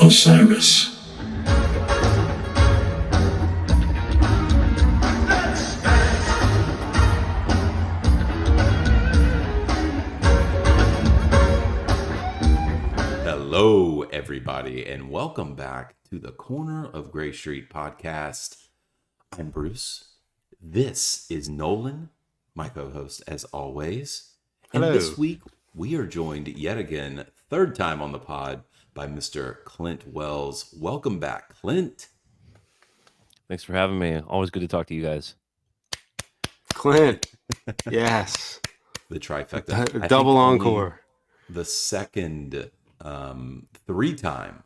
Osiris. Hello, everybody, and welcome back to the Corner of Gray Street podcast. I'm Bruce. This is Nolan, my co-host, as always. Hello. And this week, we are joined yet again, third time on the pod, by Mr. Clint Wells. Welcome back, Clint. Thanks for having me. Always good to talk to you guys. Clint, yes. The trifecta. Double encore. The second three-time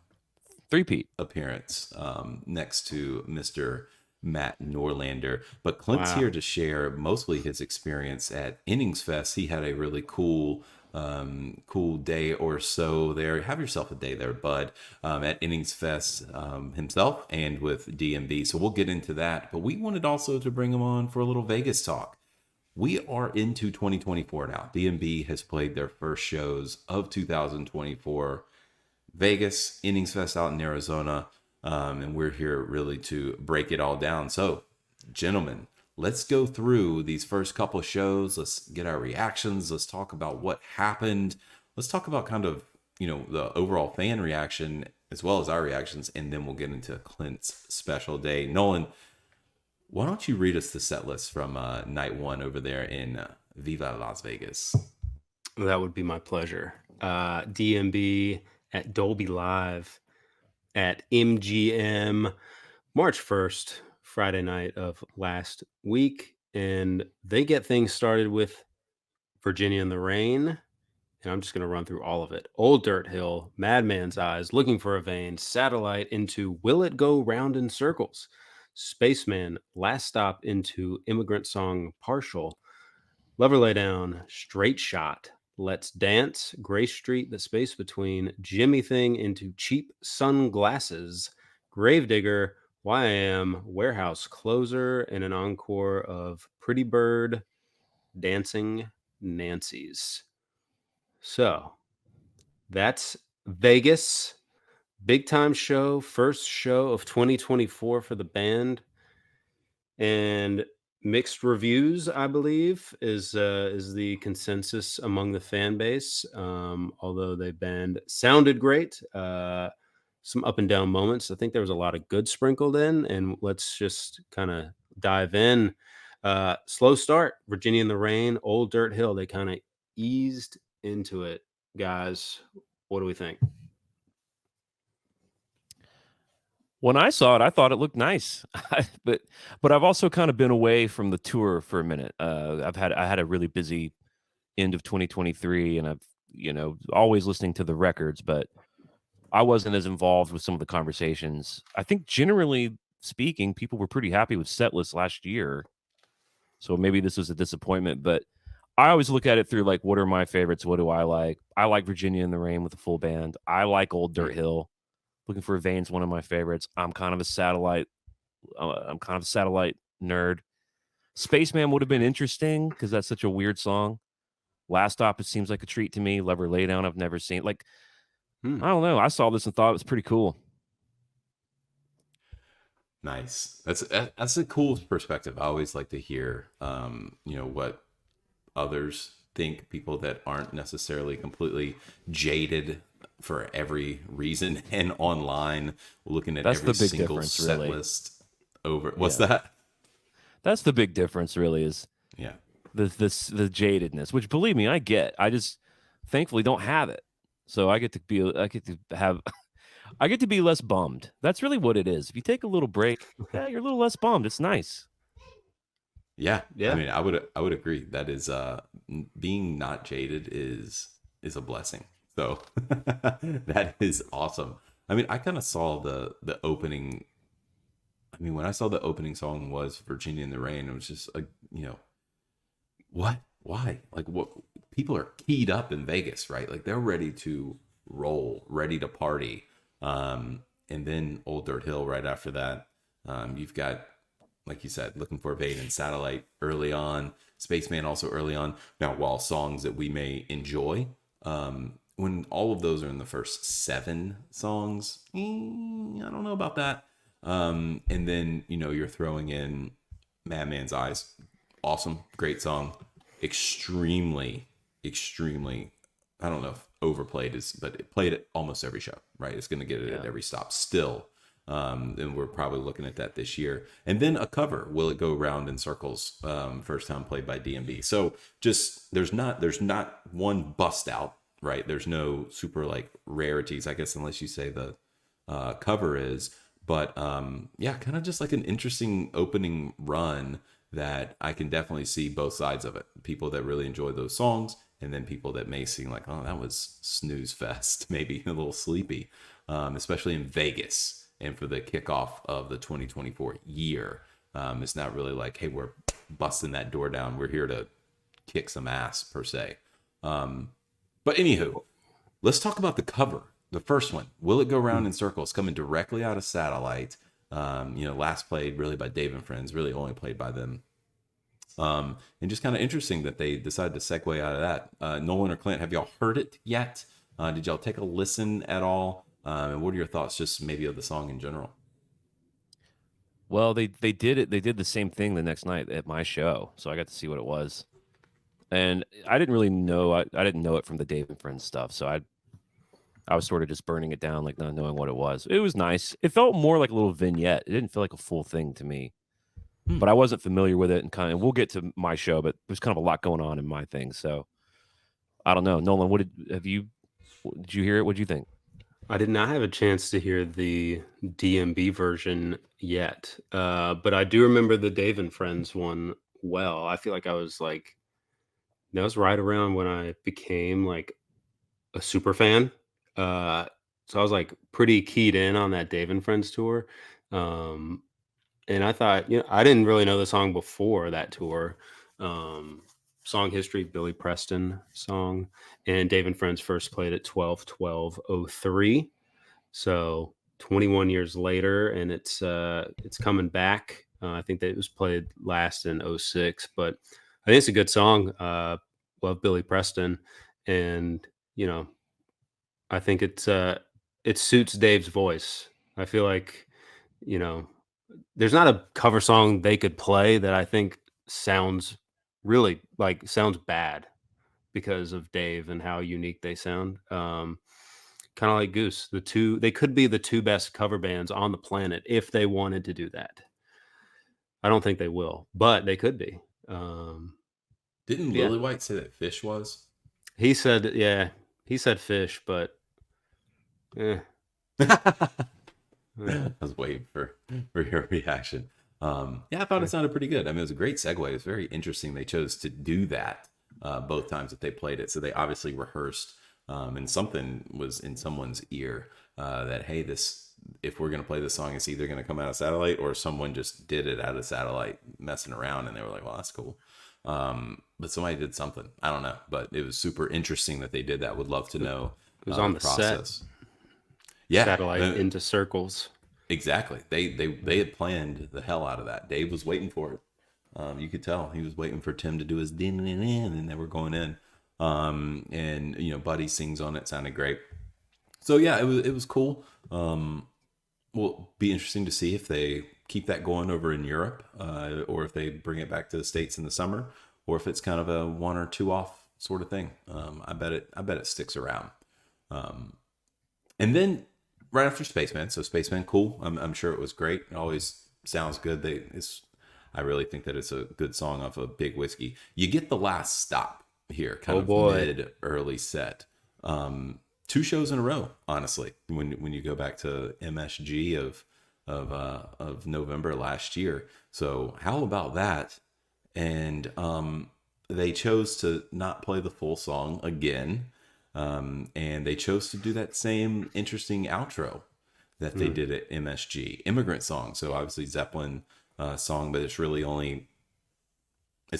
Three-peat appearance next to Mr. Matt Norlander. But Clint's Wow. here to share mostly his experience at Innings Fest. He had a really cool day or so there. Have yourself a day there, bud, at Innings Fest himself and with DMB. So we'll get into that. But we wanted also to bring him on for a little Vegas talk. We are into 2024 now. DMB has played their first shows of 2024. Vegas, Innings Fest out in Arizona. And we're here really to break it all down. So, gentlemen, let's go through these first couple shows. Let's get our reactions. Let's talk about what happened. Let's talk about kind of, the overall fan reaction as well as our reactions. And then we'll get into Clint's special day. Nolan, why don't you read us the set list from night one over there in Viva Las Vegas? That would be my pleasure. DMB at Dolby Live at MGM March 1st, Friday night of last week. And they get things started with Virginia in the Rain. And I'm just going to run through all of it. Old Dirt Hill, Madman's Eyes, Looking for a Vein, Satellite into Will It Go Round in Circles, Spaceman, Last Stop into Immigrant Song Partial, Lover Lay Down, Straight Shot, Let's Dance, Gray Street, The Space Between, Jimmy Thing into Cheap Sunglasses, Gravedigger, YM, Warehouse Closer, and an encore of Pretty Bird, Dancing Nancy's. So that's Vegas. Big time show, first show of 2024 for the band, and mixed reviews, I believe, is the consensus among the fan base. Although the band sounded great, some up and down moments. I think there was a lot of good sprinkled in, and let's just kind of dive in. Slow start, Virginia in the Rain, Old Dirt Hill. They kind of eased into it, guys. What do we think? When I saw it, I thought it looked nice, but I've also kind of been away from the tour for a minute. I had a really busy end of 2023, and I've always listening to the records, but I wasn't as involved with some of the conversations. I think generally speaking, people were pretty happy with setlist last year, so maybe this was a disappointment. But I always look at it through like, what are my favorites? What do I like? I like Virginia in the Rain with a full band. I like Old Dirt Hill. Looking for a Vein's one of my favorites. I'm kind of a satellite nerd. Spaceman would have been interesting because that's such a weird song. Last Stop, it seems like a treat to me. Lover Lay Down, I've never seen. I don't know. I saw this and thought it was pretty cool. Nice. That's a cool perspective. I always like to hear, what others think, people that aren't necessarily completely jaded for every reason and online looking at That's every the big single difference, set really. list over. What's that? That's the big difference, really, is Yeah. the jadedness, which, believe me, I get. I just thankfully don't have it, so I get to be less bummed. That's really what it is. If you take a little break, you're a little less bummed. It's nice. Yeah. Yeah. I mean, I would agree. That is being not jaded is a blessing. So that is awesome. I mean, I kind of saw the opening. I mean, when I saw the opening song was Virginia in the Rain, it was just like, what? Why? Like, what? People are keyed up in Vegas, right? Like, they're ready to roll, ready to party. And then Old Dirt Hill right after that. You've got, like you said, Looking for a Vein and Satellite early on. Spaceman also early on. Now, while songs that we may enjoy, when all of those are in the first 7 songs, I don't know about that. And then you're throwing in Madman's Eyes, awesome, great song, extremely, extremely. I don't know if overplayed is, but it played at almost every show, right? It's going to get it at Yeah. every stop still. And we're probably looking at that this year. And then a cover, Will It Go Round in Circles, first time played by DMB. So just there's not one bust out, right? There's no super like rarities, I guess, unless you say the cover is. But yeah, kind of just like an interesting opening run that I can definitely see both sides of it. People that really enjoy those songs, and then people that may seem like, oh, that was snooze fest, maybe a little sleepy, especially in Vegas and for the kickoff of the 2024 year. It's not really like, hey, we're busting that door down. We're here to kick some ass per se. But anywho, let's talk about the cover. The first one, Will It Go Round in Circles, coming directly out of Satellite. Last played really by Dave and Friends, really only played by them. And just kind of interesting that they decided to segue out of that. Nolan or Clint, have y'all heard it yet? Did y'all take a listen at all? And what are your thoughts, just maybe of the song in general? Well, they did it. They did the same thing the next night at my show, so I got to see what it was. And I didn't really know. I didn't know it from the Dave and Friends stuff, so I was sort of just burning it down, like not knowing what it was. It was nice. It felt more like a little vignette. It didn't feel like a full thing to me. But I wasn't familiar with it, and we'll get to my show, but there's kind of a lot going on in my thing. So I don't know. Nolan, did you hear it? What did you think? I did not have a chance to hear the DMB version yet, but I do remember the Dave and Friends one well. I feel like that was right around when I became like a super fan. So I was like pretty keyed in on that Dave and Friends tour. Um, and I thought, I didn't really know the song before that tour. Um, Song history, Billy Preston song, and Dave and Friends first played at 12/12/03. So 21 years later, and it's coming back. I think that it was played last in '06, but I think it's a good song. Love Billy Preston, and you know, I think it suits Dave's voice. I feel like, you know, there's not a cover song they could play that I think sounds sounds bad because of Dave and how unique they sound. Kind of like Goose, they could be the two best cover bands on the planet if they wanted to do that. I don't think they will, but they could be. Didn't Yeah, Lily White say that Fish was? yeah, he said Fish, but eh, eh. I was waiting for your reaction. Yeah, I thought it sounded pretty good. I mean, it was a great segue. It was very interesting. They chose to do that both times that they played it. So they obviously rehearsed, and something was in someone's ear that, hey, if we're going to play this song, it's either going to come out of Satellite or someone just did it out of Satellite messing around, and they were like, well, that's cool. But somebody did something. I don't know, but it was super interesting that they did that. Would love to know It was on the process. set. Yeah, Satellite into circles. exactly. They had planned the hell out of that. Dave was waiting for it. You could tell he was waiting for Tim to do his din in, and they were going in. And Buddy sings on it, sounded great. So yeah, it was cool. Will be interesting to see if they keep that going over in Europe, or if they bring it back to the States in the summer, or if it's kind of a one or two off sort of thing. I bet it sticks around. And then right after Spaceman, so Spaceman, cool. I'm sure it was great. It always sounds good. I really think that it's a good song off of Big Whiskey. You get the last stop here, kind of boy. mid early set. 2 shows in a row, honestly. When you go back to MSG of November last year. So how about that? And they chose to not play the full song again. And they chose to do that same interesting outro that they did at MSG, Immigrant Song. So obviously Zeppelin song, but it's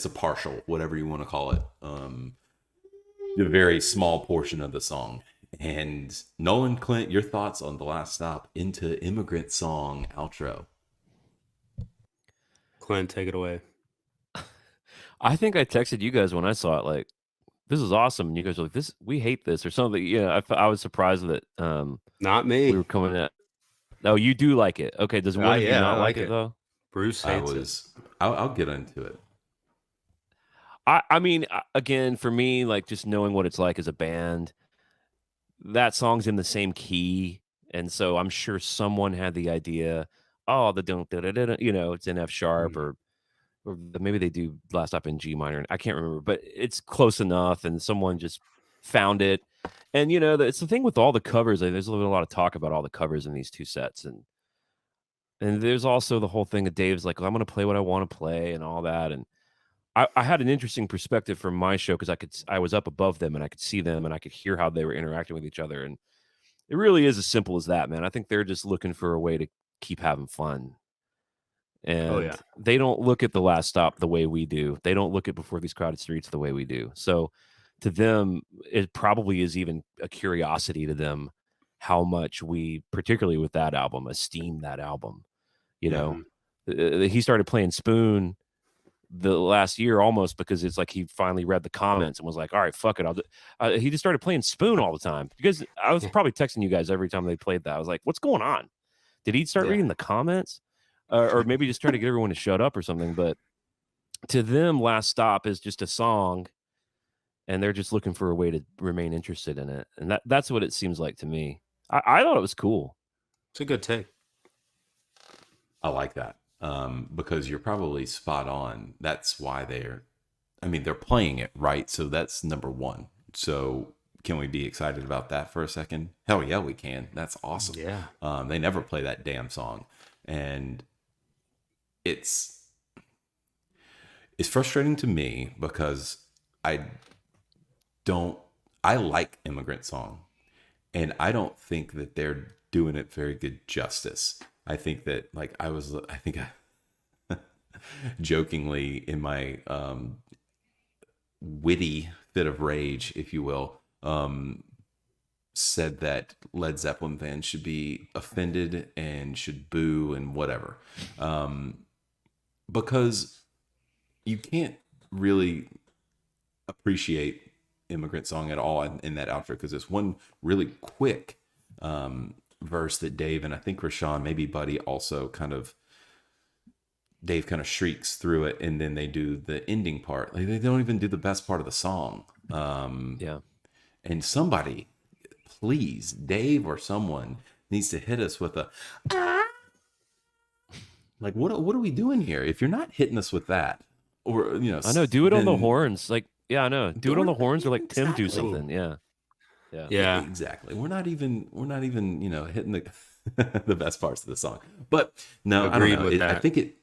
a partial, whatever you want to call it, a very small portion of the song. And Nolan, Clint, your thoughts on the last stop into Immigrant Song outro? Clint, take it away. I think I texted you guys when I saw it like this is awesome. And you guys are like, this, we hate this or something. I was surprised that Not we me. were coming at. Oh, you do like it. Okay. Does one of you Yeah, I not like like it it. though? Bruce I hates it. was. I'll get into it. I mean, again, for me, like just knowing what it's like as a band, that song's in the same key, and so I'm sure someone had the idea. Oh, the don't da da da, it's in F sharp, Mhm. or maybe they do last stop in G minor. I can't remember, but it's close enough, and someone just found it. And it's the thing with all the covers. Like, there's a lot of talk about all the covers in these two sets, and there's also the whole thing that Dave's like, well, I'm going to play what I want to play and all that, and I had an interesting perspective from my show because I was up above them and I could see them and I could hear how they were interacting with each other, and it really is as simple as that, man. I think they're just looking for a way to keep having fun, Oh and yeah. they don't look at the last stop the way we do. They don't look at Before These Crowded Streets the way we do. So to them, it probably is even a curiosity to them how much we, particularly with that album, esteem that album. You Yeah. know, he started playing Spoon the last year almost because it's like he finally read the comments and was like, all right, fuck it. He just started playing Spoon all the time because I was probably texting you guys every time they played that. I was like, what's going on? Did he start Yeah. reading the comments? Or maybe just trying to get everyone to shut up or something? But to them, Last Stop is just a song and they're just looking for a way to remain interested in it. And that's what it seems like to me. I thought it was cool. It's a good take. I like that because you're probably spot on. That's why they're playing it right. So that's number one. So can we be excited about that for a second? Hell yeah, we can. That's awesome. Yeah. They never play that damn song, and it's frustrating to me because I don't. I like Immigrant Song, and I don't think that they're doing it very good justice. I think that I think I jokingly in my witty fit of rage, if you will, said that Led Zeppelin fans should be offended and should boo and whatever, because you can't really appreciate Immigrant Song at all in that outro because it's one really quick verse that Dave and I think Rashawn, maybe Buddy, also Dave kind of shrieks through it, and then they do the ending part. Like, they don't even do the best part of the song. Yeah. And somebody, please, Dave or someone, needs to hit us with a like, what are we doing here? If you're not hitting us with that, or I know, do it on the then- horns. Like, yeah, I know. Do it on the horns or like Tim do Exactly. something. Yeah. Yeah. Yeah. Exactly. We're not even hitting the the best parts of the song. But no, Agreed I don't know. with I that. think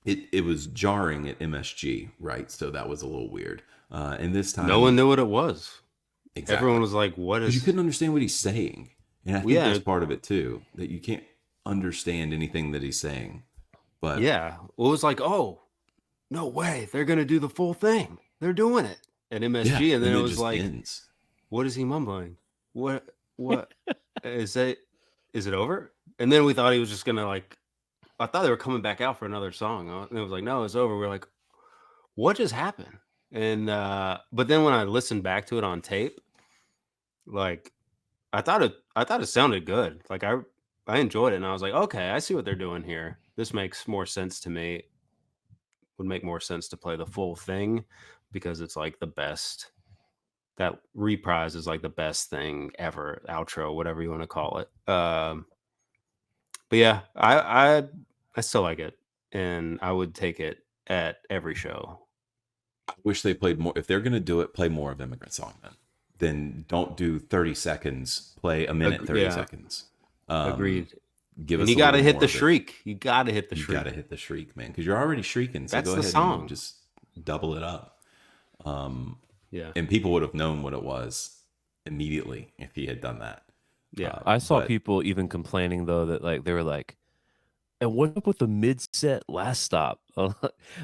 it was jarring at MSG, right? So that was a little weird. And this time, No one knew what it was. exactly. Everyone was like, "What 'Cause you is?" couldn't understand what he's saying, and I think Yeah. that's part of it too. That you can't understand anything that he's saying. But Yeah. Well, it was like, "Oh, no way! They're gonna do the full thing. They're doing it at MSG," and then it was just like, ends. "What is he mumbling? What is that? Is it over?" And then we thought he was just gonna like. I thought they were coming back out for another song, and it was like, "No, it's over." We're like, "What just happened?" And but then when I listened back to it on tape, like I thought it sounded good. Like I enjoyed it, and I was like, "Okay, I see what they're doing here. This makes more sense to me. Would make more sense to play the full thing because it's like the best. That reprise is like the best thing ever. Outro, whatever you want to call it. But yeah, I still like it, and I would take it at every show. I wish they played more. If they're going to do it, play more of Immigrant Song then don't do 30 seconds. Play a minute, 30 yeah. seconds. Agreed. Give And us you a got to little hit more the of it. shriek. You got to hit the You shriek. got to hit the shriek, man, because you're already shrieking. So That's go the ahead song. and just double it up. Yeah. And people would have known what it was immediately if he had done that. Yeah. I saw but- people even complaining though that like they were like, and what's up with the mid-set last stop?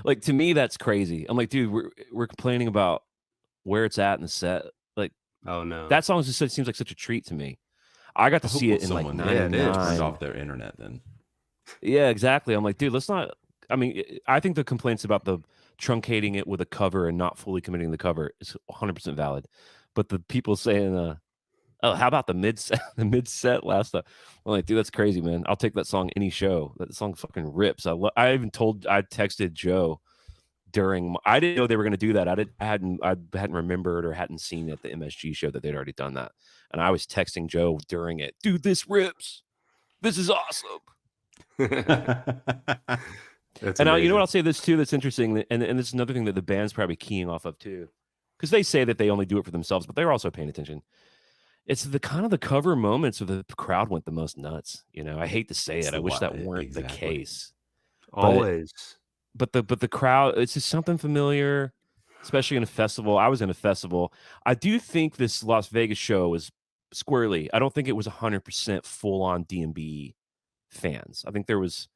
Like, to me, that's crazy. I'm like, dude, we're complaining about where it's at in the set. Like, Oh no. that song just seems like such a treat to me. I got to see it in like someone Yeah, it is. turned 99. off their internet then. Yeah, exactly. I'm like, dude, let's not. I mean, I think the complaints about the truncating it with a cover and not fully committing the cover is 100% valid. But the people saying, "Oh, how about the mid set, the mid set last time?" I'm like, dude, that's crazy, man. I'll take that song any show. That song fucking rips. I texted Joe during. I didn't know they were going to do that. I hadn't remembered or hadn't seen at the MSG show that they'd already done that. And I was texting Joe during it, dude, this rips. This is awesome. That's And now, you know what? amazing. I'll say this too. That's interesting, and this is another thing that the band's probably keying off of too, because they say that they only do it for themselves, but they're also paying attention. It's the kind of the cover moments where the crowd went the most nuts. You know, I hate to say It's it. I the wish what that weren't the exactly. case, but Always. the crowd, it's just something familiar, especially in a festival. I was in a festival. I do think this Las Vegas show was squarely. I don't think it was 100% full on DMB fans. I think it was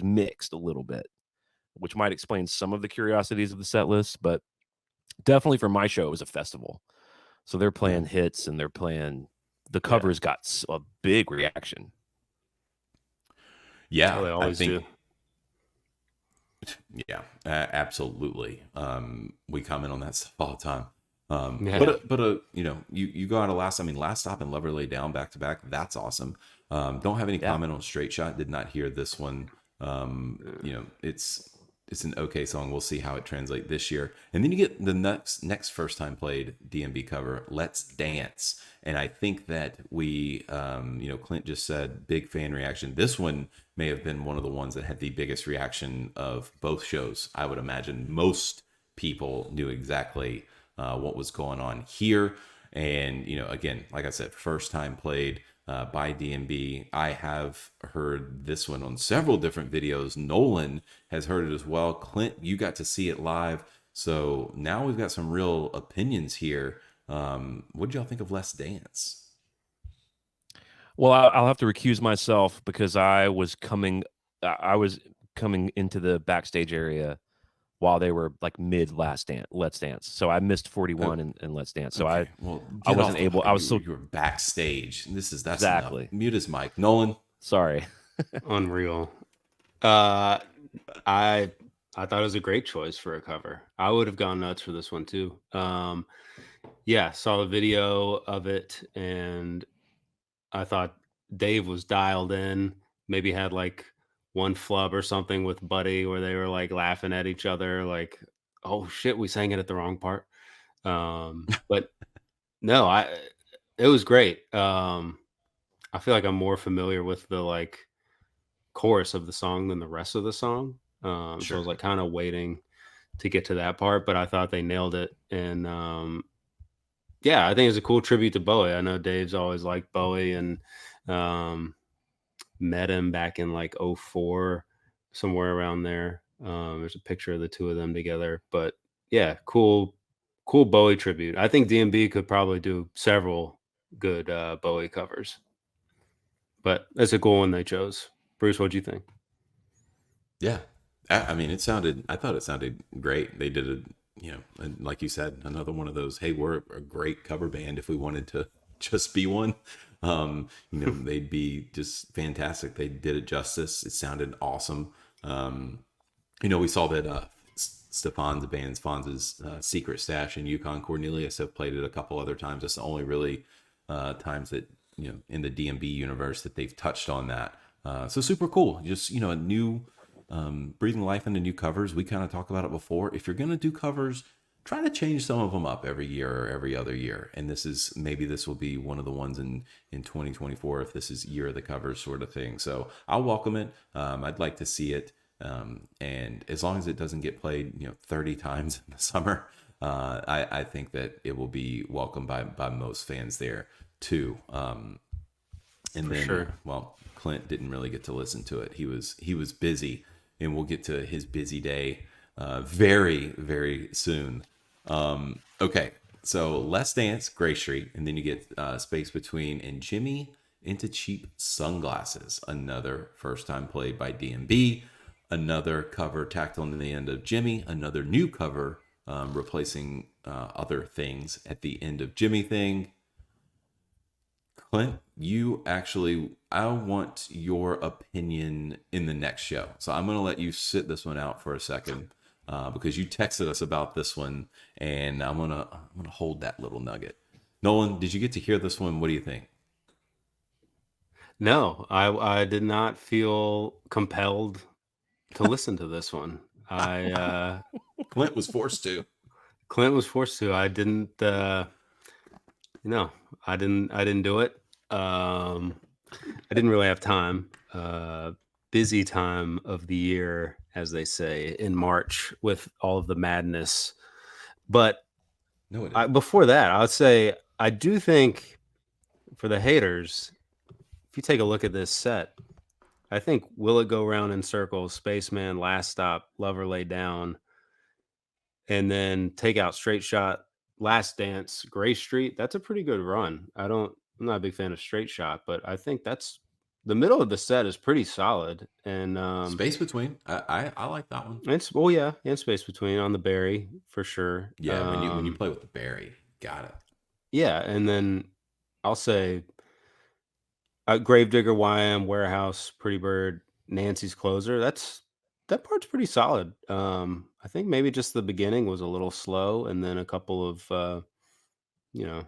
mixed a little bit, which might explain some of the curiosities of the set list, but definitely for my show, it was a festival. So they're Yeah. playing hits and they're playing the Yeah. covers got a big reaction. Yeah, Oh, they I always think do. yeah, absolutely. We comment on that stuff all the time. Yeah. But you know, you go out of last stop and Lover Lay Down back to back. That's awesome. Don't have any Yeah. comment on Straight Shot. Did not hear this one. You know, it's an okay song. We'll see how it translates this year. And then you get the next first time played DMB cover, Let's Dance. And I think that we, you know, Clint just said big fan reaction. This one may have been one of the ones that had the biggest reaction of both shows. I would imagine most people knew exactly what was going on here. And, you know, again, like I said, first time played by DMB. I have heard this one on several different videos. Nolan has heard it as well. Clint, you got to see it live. So now we've got some real opinions here. What did y'all think of Let's Dance? Well, I'll have to recuse myself because I was coming into the backstage area while they were like mid last dance, Let's Dance. So I missed Oh, 41 and Let's Dance. So okay. Well, I get off wasn't the able. mic. I was still You were backstage. That's enough. exactly Mute his mic. Nolan. sorry. Unreal. Uh, I I thought it was a great choice for a cover. I would have gone nuts for this one too. Yeah, saw the video of it, and I thought Dave was dialed in. Maybe had like one flub or something with Buddy where they were like laughing at each other, like, "Oh shit, we sang it at the wrong part." But no, I it was great. I feel like I'm more familiar with the like chorus of the song than the rest of the song. So I was Sure. like kind of waiting to get to that part, but I thought they nailed it. And yeah, I think it's a cool tribute to Bowie. I know Dave's always liked Bowie and um, met him back in like '04, somewhere around there. There's a picture of the two of them together. But yeah, cool Bowie tribute. I think DMB could probably do several good Bowie covers, but that's a cool one they chose. Bruce, what'd you think? Yeah. I mean, I thought it sounded great. They did you know, and like you said, another one of those, hey, we're a great cover band if we wanted to just be one. You know, they'd be just fantastic. They did it justice. It sounded awesome. You know, we saw that Stefan's band, Fonz's Secret Stash and Yukon Cornelius have played it a couple other times. That's the only really times that, you know, in the DMB universe that they've touched on that. So super cool. Just, you know, a new breathing life into new covers. We kind of talked about it before. If you're going to do covers, try to change some of them up every year or every other year. And this will be one of the ones in 2024 if this is year of the covers sort of thing. So I'll welcome it. I'd like to see it. And as long as it doesn't get played, you know, 30 times in the summer, I think that it will be welcomed by most fans there too. And For then, sure. well, Clint didn't really get to listen to it. He was busy, and we'll get to his busy day very, very soon. Okay, so Let's Dance, Gray Street, and then you get Space Between and Jimmy into Cheap Sunglasses, another first time played by DMB, another cover tacked on to the end of Jimmy, another new cover replacing other things at the end of Jimmy thing. Clint, I want your opinion in the next show. So I'm going to let you sit this one out for a second. because you texted us about this one, and I'm gonna hold that little nugget. Nolan, did you get to hear this one? What do you think? No, I did not feel compelled to listen to this one. Clint was forced to. Clint was forced to. I didn't. No, I didn't do it. I didn't really have time. Busy time of the year, as they say, in March with all of the madness. But No, it didn't. before that, I would say I do think for the haters, if you take a look at this set, I think Will It Go Round in Circles, Spaceman, Last Stop, Lover Lay Down, and then take out Straight Shot, Last Dance, Gray Street. That's a pretty good run. I'm not a big fan of Straight Shot, but I think that's the middle of the set is pretty solid. And Space Between. I like that one. it's oh yeah, and Space Between on the Barry for sure. Yeah, when you play with the Barry, got it. Yeah, and then I'll say Gravedigger, YM, Warehouse, Pretty Bird, Nancy's Closer. That part's pretty solid. I think maybe just the beginning was a little slow, and then a couple of you know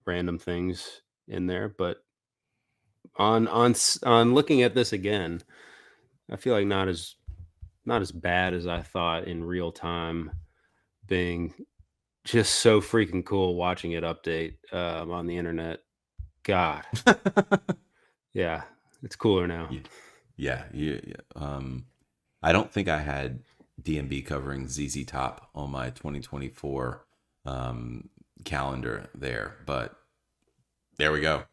random things in there. But on looking at this again, I feel like not as bad as I thought in real time. Being just so freaking cool watching it update on the internet. God, yeah, it's cooler now. Yeah. I don't think I had DMB covering ZZ Top on my 2024 calendar there, but there we go.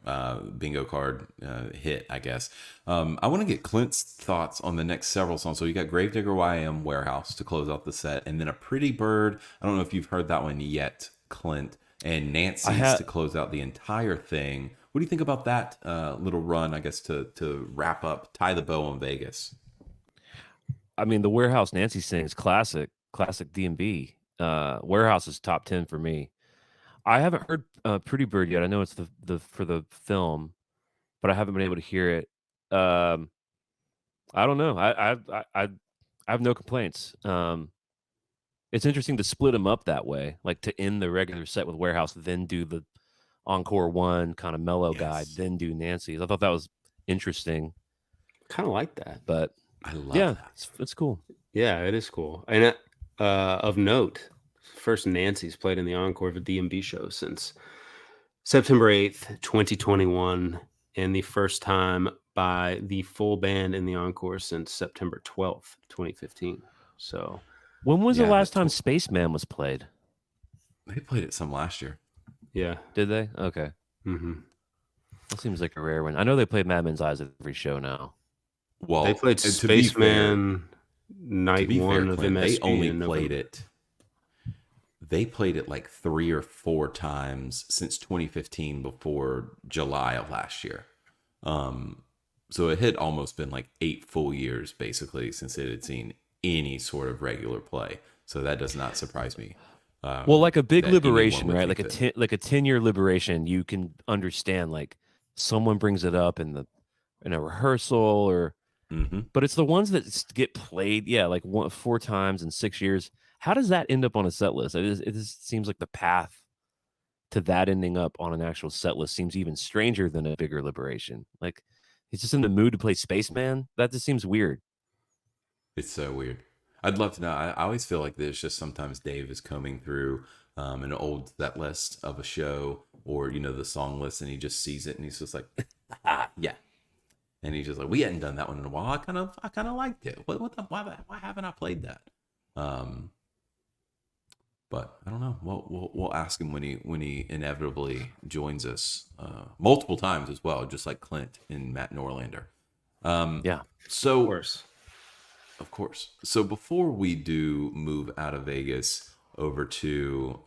Bingo card hit, I guess. I want to get Clint's thoughts on the next several songs. So you got Gravedigger YM Warehouse to close out the set, and then A Pretty Bird. I don't know if you've heard that one yet, Clint, and Nancy's to close out the entire thing. What do you think about that little run, I guess, to wrap up, tie the bow on Vegas? I mean, the Warehouse Nancy sings classic DMB. Warehouse is top 10 for me. I haven't heard Pretty Bird yet. I know it's the for the film, but I haven't been able to hear it. I don't know. I have no complaints. It's interesting to split them up that way, like to end the regular set with Warehouse, then do the encore one kind of mellow guide, then do Nancy's. I thought that was interesting, Kind of like that. but I love yeah, that. it's cool. Yeah, it is cool. And of note, first Nancy's played in the encore of a DMB show since September 8th, 2021, and the first time by the full band in the encore since September 12th, 2015. So, When was the Yeah, last that time Spaceman was played? They played it some last year. yeah. Did they? Okay. hmm That seems like a rare one. I know they play Madman's Eyes at every show now. Well, They played and to be fair, Spaceman night to be one fair, of Clint, they MSG only in played November. it. They played it like 3 or 4 times since 2015 before July of last year. So it had almost been like 8 full years basically since it had seen any sort of regular play. So that does not surprise me. Well, like a big that anyone liberation, would right? think Like that. like a 10-year liberation, you can understand like someone brings it up in a rehearsal or Hmm. but it's the ones that get played, yeah, like 4 times in 6 years. How does that end up on a set list? It just seems like the path to that ending up on an actual set list seems even stranger than a bigger liberation. Like he's just in the mood to play Spaceman. That just seems weird. It's so weird. I'd love to know. I always feel like there's just sometimes Dave is combing through an old set list of a show or, the song list, and he just sees it and he's just like, yeah. And he's just like, we hadn't done that one in a while. I kind of liked it. Why haven't I played that? Um, but I don't know. We'll ask him when he inevitably joins us multiple times as well, just like Clint and Matt Norlander. Yeah. Of So course. of course. So before we do move out of Vegas over to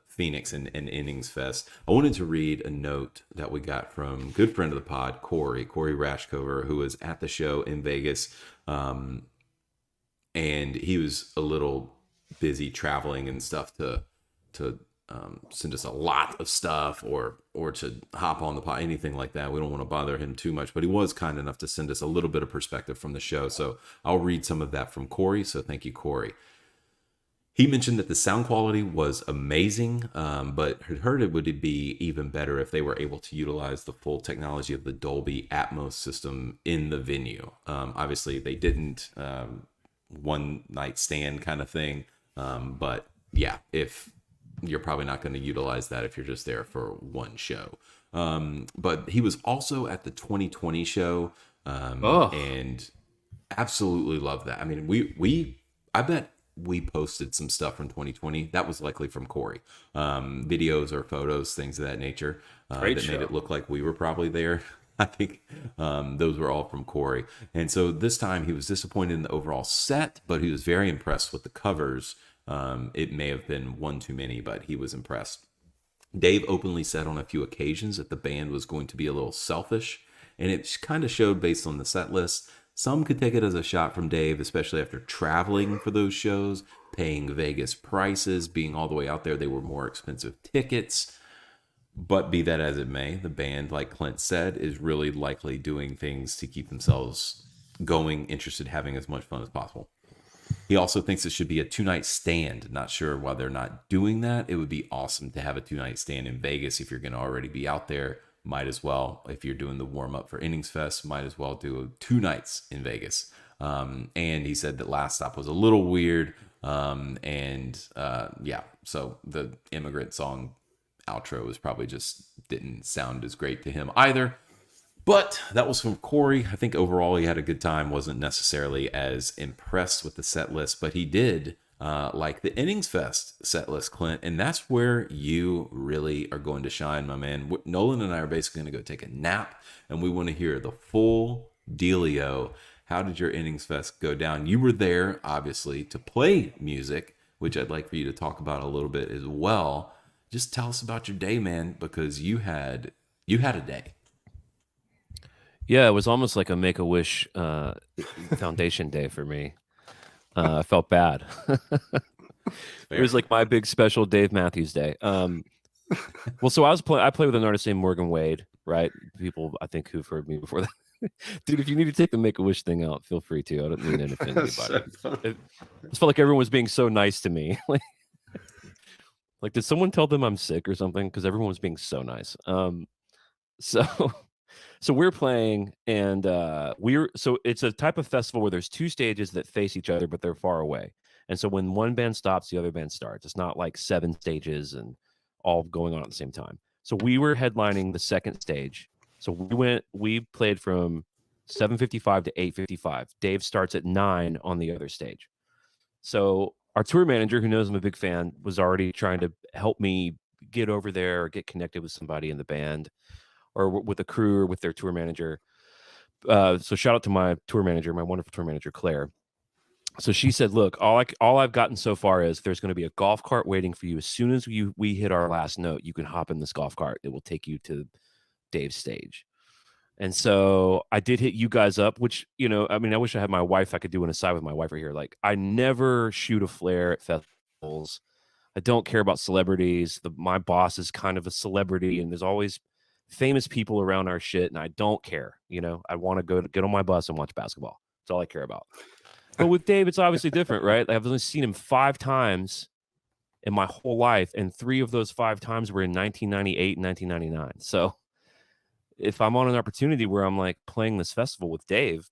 Phoenix and Innings Fest, I wanted to read a note that we got from good friend of the pod, Corey Rashcover, who was at the show in Vegas. And he was a little busy traveling and stuff to send us a lot of stuff or to hop on the pod, anything like that. We don't want to bother him too much, but he was kind enough to send us a little bit of perspective from the show. So I'll read some of that from Corey. So thank you, Corey. He mentioned that the sound quality was amazing, but had heard it would be even better if they were able to utilize the full technology of the Dolby Atmos system in the venue. Obviously, they didn't, one night stand kind of thing. But yeah, if you're probably not going to utilize that if you're just there for one show. But he was also at the 2020 show, Oh, and absolutely love that. I mean, I bet we posted some stuff from 2020 that was likely from Corey, videos or photos, things of that nature, great that made show. it look like we were probably there. I think those were all from Corey. And so this time he was disappointed in the overall set, but he was very impressed with the covers. It may have been one too many, but he was impressed. Dave openly said on a few occasions that the band was going to be a little selfish, and it kind of showed based on the set list. Some could take it as a shot from Dave, especially after traveling for those shows, paying Vegas prices, being all the way out there. They were more expensive tickets. But be that as it may, the band, like Clint said, is really likely doing things to keep themselves going, interested, having as much fun as possible. He also thinks it should be a 2 night stand. Not sure why they're not doing that. It would be awesome to have a 2 night stand in Vegas if you're going to already be out there. Might as well, if you're doing the warm up for Innings Fest, might as well do 2 nights in Vegas. And he said that Last Stop was a little weird. Yeah, so the immigrant song outro was probably just didn't sound as great to him either. But that was from Corey. I think overall he had a good time. Wasn't necessarily as impressed with the set list, but he did like the Innings Fest set list, Clint. And that's where you really are going to shine, my man. Nolan and I are basically going to go take a nap, and we want to hear the full dealio. How did your Innings Fest go down? You were there, obviously, to play music, which I'd like for you to talk about a little bit as well. Just tell us about your day, man, because you had a day. Yeah, it was almost like a Make-A-Wish foundation day for me. I felt bad. It Fair. was like my big special Dave Matthews Day. Well, so I play with an artist named Morgan Wade, right? People I think who've heard me before that. Dude, if you need to take the Make-A-Wish thing out, feel free to. I don't mean to offend That's so anybody. fun. It just felt like everyone was being so nice to me. Like, did someone tell them I'm sick or something? Because everyone was being so nice. So so we're playing, and so it's a type of festival where there's two stages that face each other, but they're far away. And so when one band stops, the other band starts. It's not like 7 stages and all going on at the same time. So we were headlining the second stage. So we played from 7:55 to 8:55. Dave starts at 9 on the other stage. So our tour manager, who knows I'm a big fan, was already trying to help me get over there or get connected with somebody in the band or with a crew or with their tour manager. So shout out to my tour manager, my wonderful tour manager, Claire. So she said, "Look, all I've gotten so far is there's going to be a golf cart waiting for you. As soon as we hit our last note, you can hop in this golf cart. It will take you to Dave's stage." And so I did hit you guys up, which, I mean, I wish I had my wife. I could do an aside with my wife right here. Like, I never shoot a flare at festivals. I don't care about celebrities. My boss is kind of a celebrity, and there's always famous people around our shit, and I don't care. I want to get on my bus and watch basketball. That's all I care about. But with Dave, it's obviously different, right? Like, I've only seen him 5 times in my whole life, and 3 of those 5 times were in 1998 and 1999. So if I'm on an opportunity where I'm like playing this festival with Dave,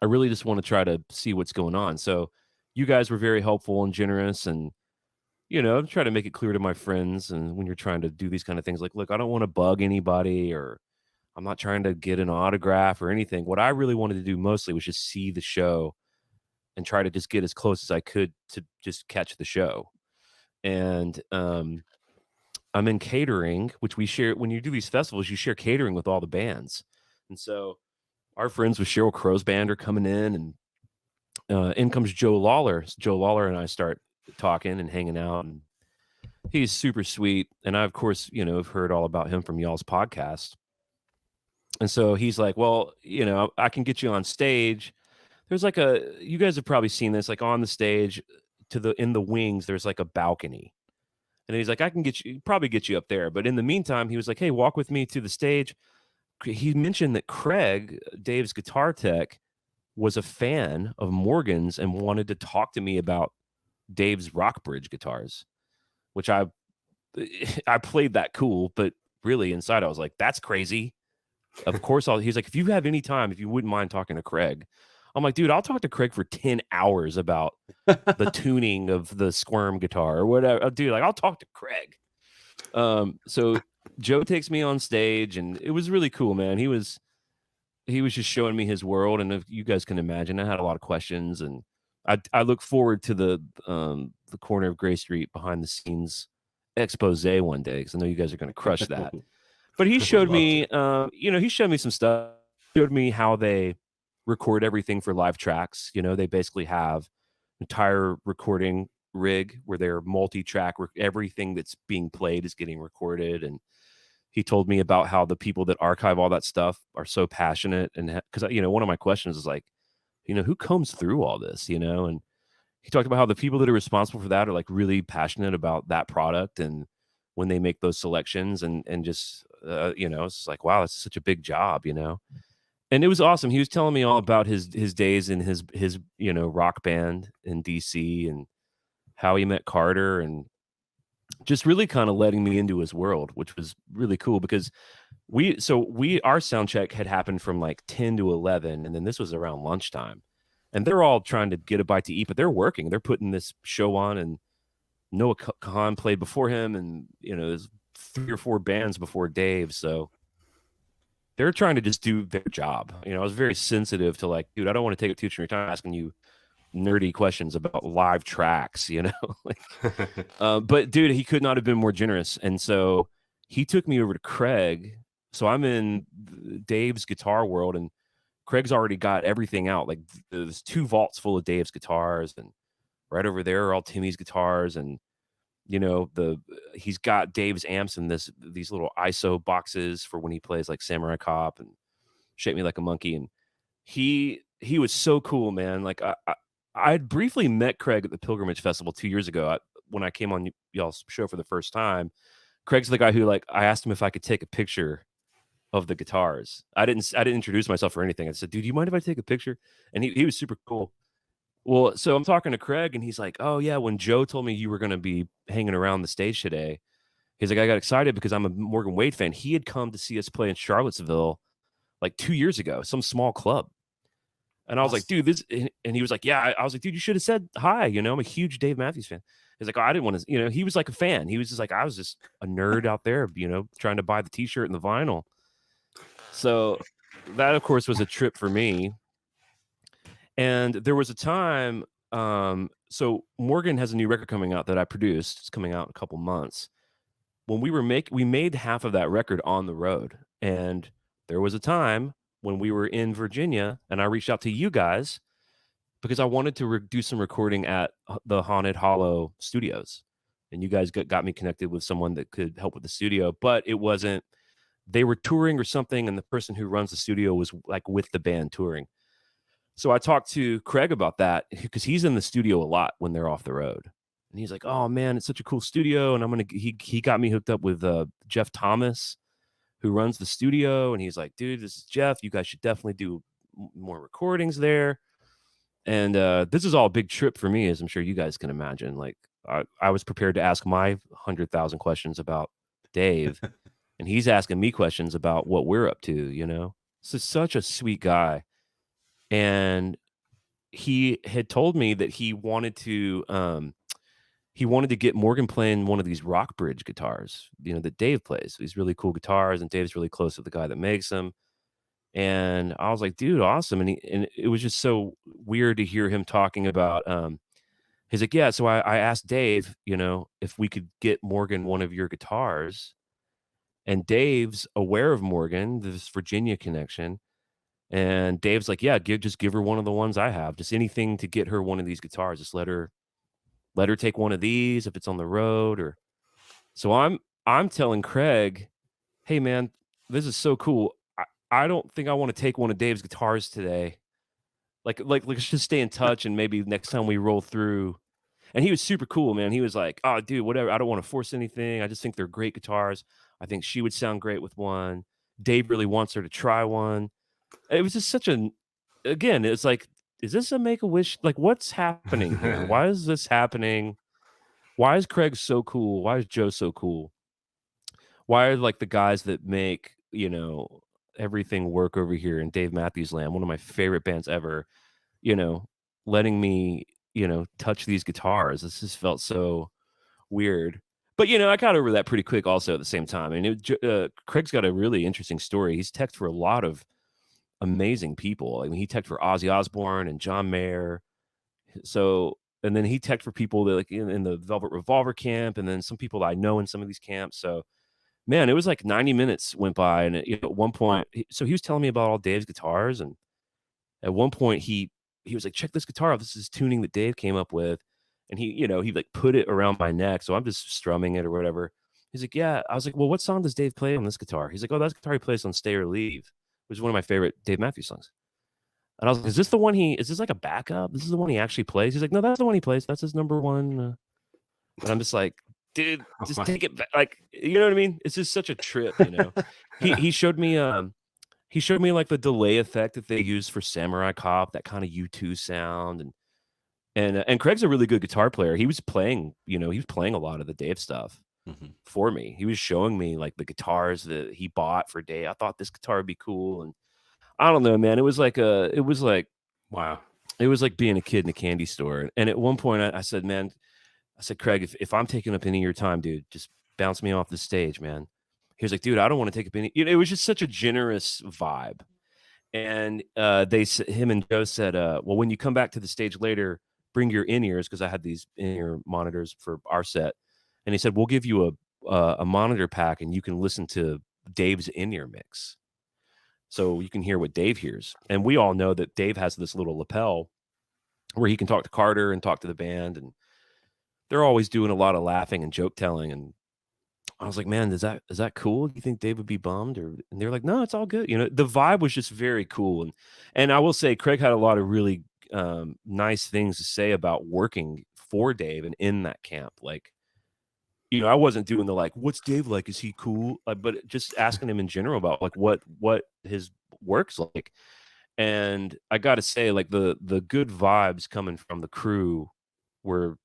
I really just want to try to see what's going on. So you guys were very helpful and generous, and try to make it clear to my friends. And when you're trying to do these kind of things, like, look, I don't want to bug anybody, or I'm not trying to get an autograph or anything. What I really wanted to do mostly was just see the show and try to just get as close as I could to just catch the show. And I'm in catering, which we share. When you do these festivals, you share catering with all the bands. And so our friends with Sheryl Crow's band are coming in, and in comes Joe Lawler. Joe Lawler and I start talking and hanging out, and he's super sweet. And I, of course, have heard all about him from y'all's podcast. And so he's like, well, I can get you on stage. There's like you guys have probably seen this, like on the stage in the wings, there's like a balcony. And he's like, I can probably get you up there. But in the meantime, he was like, hey, walk with me to the stage. He mentioned that Craig, Dave's guitar tech, was a fan of Morgan's and wanted to talk to me about Dave's rock bridge guitars, which I played that cool, but really inside I was like, that's crazy. Of course, he's like, if you have any time, if you wouldn't mind talking to Craig. I'm like, dude, I'll talk to Craig for 10 hours about the tuning of the squirm guitar or whatever. Dude, like, I'll talk to Craig. So Joe takes me on stage, and it was really cool, man. He was just showing me his world, and if you guys can imagine, I had a lot of questions, and I look forward to the corner of Gray Street behind the scenes expose one day, because I know you guys are going to crush that. But he showed me, he showed me some stuff. Showed me how they record everything for live tracks. They basically have entire recording rig where they're multi-track. Everything that's being played is getting recorded, and he told me about how the people that archive all that stuff are so passionate, and because one of my questions is like, who combs through all this, and he talked about how the people that are responsible for that are like really passionate about that product, and when they make those selections, and just it's like, wow, it's such a big job, and it was awesome. He was telling me all about his days in his rock band in DC, and how he met Carter, and just really kind of letting me into his world, which was really cool, because our sound check had happened from like 10 to 11, and then this was around lunchtime, and they're all trying to get a bite to eat, but they're working, they're putting this show on, and Noah Kahan played before him, and there's 3 or 4 bands before Dave, so they're trying to just do their job. I was very sensitive to like, dude, I don't want to take up too much of your time asking you nerdy questions about live tracks, like, but dude, he could not have been more generous. And so he took me over to Craig. So I'm in Dave's guitar world, and Craig's already got everything out. Like, there's 2 vaults full of Dave's guitars, and right over there are all Timmy's guitars, and he's got Dave's amps in these little ISO boxes for when he plays like Samurai Cop and Shake Me Like a Monkey. And he was so cool, man. Like, I had briefly met Craig at the Pilgrimage Festival 2 years ago, when I came on y'all's show for the first time. Craig's the guy who, like, I asked him if I could take a picture of the guitars. I didn't introduce myself or anything. I said, dude, do you mind if I take a picture? And he was super cool. Well, so I'm talking to Craig, and he's like, oh yeah, when Joe told me you were going to be hanging around the stage today, he's like, I got excited because I'm a Morgan Wade fan. He had come to see us play in Charlottesville like 2 years ago, some small club. And I was like, dude, and he was like, yeah. I was like, dude, you should have said hi. I'm a huge Dave Matthews fan. He's like, oh, I didn't want to, he was like a fan. He was just like, I was just a nerd out there, trying to buy the t-shirt and the vinyl. So that, of course, was a trip for me. And there was a time, so Morgan has a new record coming out that I produced. It's coming out in a couple months. When we made half of that record on the road. And there was a time when we were in Virginia, and I reached out to you guys because I wanted to do some recording at the Haunted Hollow Studios. And you guys got me connected with someone that could help with the studio, but it wasn't, they were touring or something, and the person who runs the studio was like with the band touring. So I talked to Craig about that, because he's in the studio a lot when they're off the road. And he's like, oh man, it's such a cool studio. And he got me hooked up with Jeff Thomas, who runs the studio. And he's like, dude, this is Jeff. You guys should definitely do more recordings there. And this is all a big trip for me, as I'm sure you guys can imagine. Like, I was prepared to ask my 100,000 questions about Dave, and he's asking me questions about what we're up to, This is such a sweet guy. And he had told me that he wanted to get Morgan playing one of these rock bridge guitars, that Dave plays. These really cool guitars, and Dave's really close with the guy that makes them. And I was like, dude, awesome. And it was just so weird to hear him talking about, he's like, yeah, so I asked Dave, if we could get Morgan one of your guitars. And Dave's aware of Morgan, this Virginia connection. And Dave's like, yeah, just give her one of the ones I have. Just anything to get her one of these guitars. Just let her take one of these if it's on the road. Or so I'm telling Craig, hey man, this is so cool. I don't think I want to take one of Dave's guitars today. Like let's just stay in touch, and maybe next time we roll through. And he was super cool, man. He was like, oh dude, whatever. I don't want to force anything. I just think they're great guitars. I think she would sound great with one. Dave really wants her to try one. It was just again, it's like, is this a Make-A-Wish? Like, what's happening here? Why is this happening? Why is Craig so cool? Why is Joe so cool? Why are like the guys that make, everything work over here in Dave Matthews Land, one of my favorite bands ever, you know, letting me, touch these guitars. This just felt so weird. But I got over that pretty quick also at the same time. I mean, Craig's got a really interesting story. He's teched for a lot of amazing people. I mean, he teched for Ozzy Osbourne and John Mayer. So, and then he teched for people that like in the Velvet Revolver camp, and then some people that I know in some of these camps. So, man, it was like 90 minutes went by, and at one point, so he was telling me about all Dave's guitars, and at one point he was like, "Check this guitar out. This is tuning that Dave came up with," and he like put it around my neck, so I'm just strumming it or whatever. He's like, "Yeah." I was like, "Well, what song does Dave play on this guitar?" He's like, "Oh, that's guitar he plays on Stay or Leave," which is one of my favorite Dave Matthews songs. And I was like, "Is this the one is this like a backup? This is the one he actually plays?" He's like, "No, that's the one he plays. That's his number one." And I'm just like, dude, just take it back. Like, you know what I mean? It's just such a trip, he showed me like the delay effect that they use for Samurai Cop, that kind of U2 sound, and Craig's a really good guitar player. He was playing, he was playing a lot of the Dave stuff for me. He was showing me like the guitars that he bought for Dave. I thought this guitar would be cool, and I don't know, man. It was like Wow. it was like being a kid in a candy store. And at one point, I said, "Man," I said, "Craig, if I'm taking up any of your time, dude, just bounce me off the stage, man." He was like, "Dude, I don't want to take up any." It was just such a generous vibe. And him and Joe said, "Well, when you come back to the stage later, bring your in-ears," because I had these in-ear monitors for our set. And he said, "We'll give you a monitor pack, and you can listen to Dave's in-ear mix, so you can hear what Dave hears." And we all know that Dave has this little lapel where he can talk to Carter and talk to the band, and they're always doing a lot of laughing and joke telling. And I was like, "Man, is that cool? Do you think Dave would be bummed?" And they're like, "No, it's all good." The vibe was just very cool. And I will say, Craig had a lot of really nice things to say about working for Dave and in that camp. Like, I wasn't doing the like, "What's Dave like? Is he cool?" But just asking him in general about like what his work's like. And I got to say, like the good vibes coming from the crew were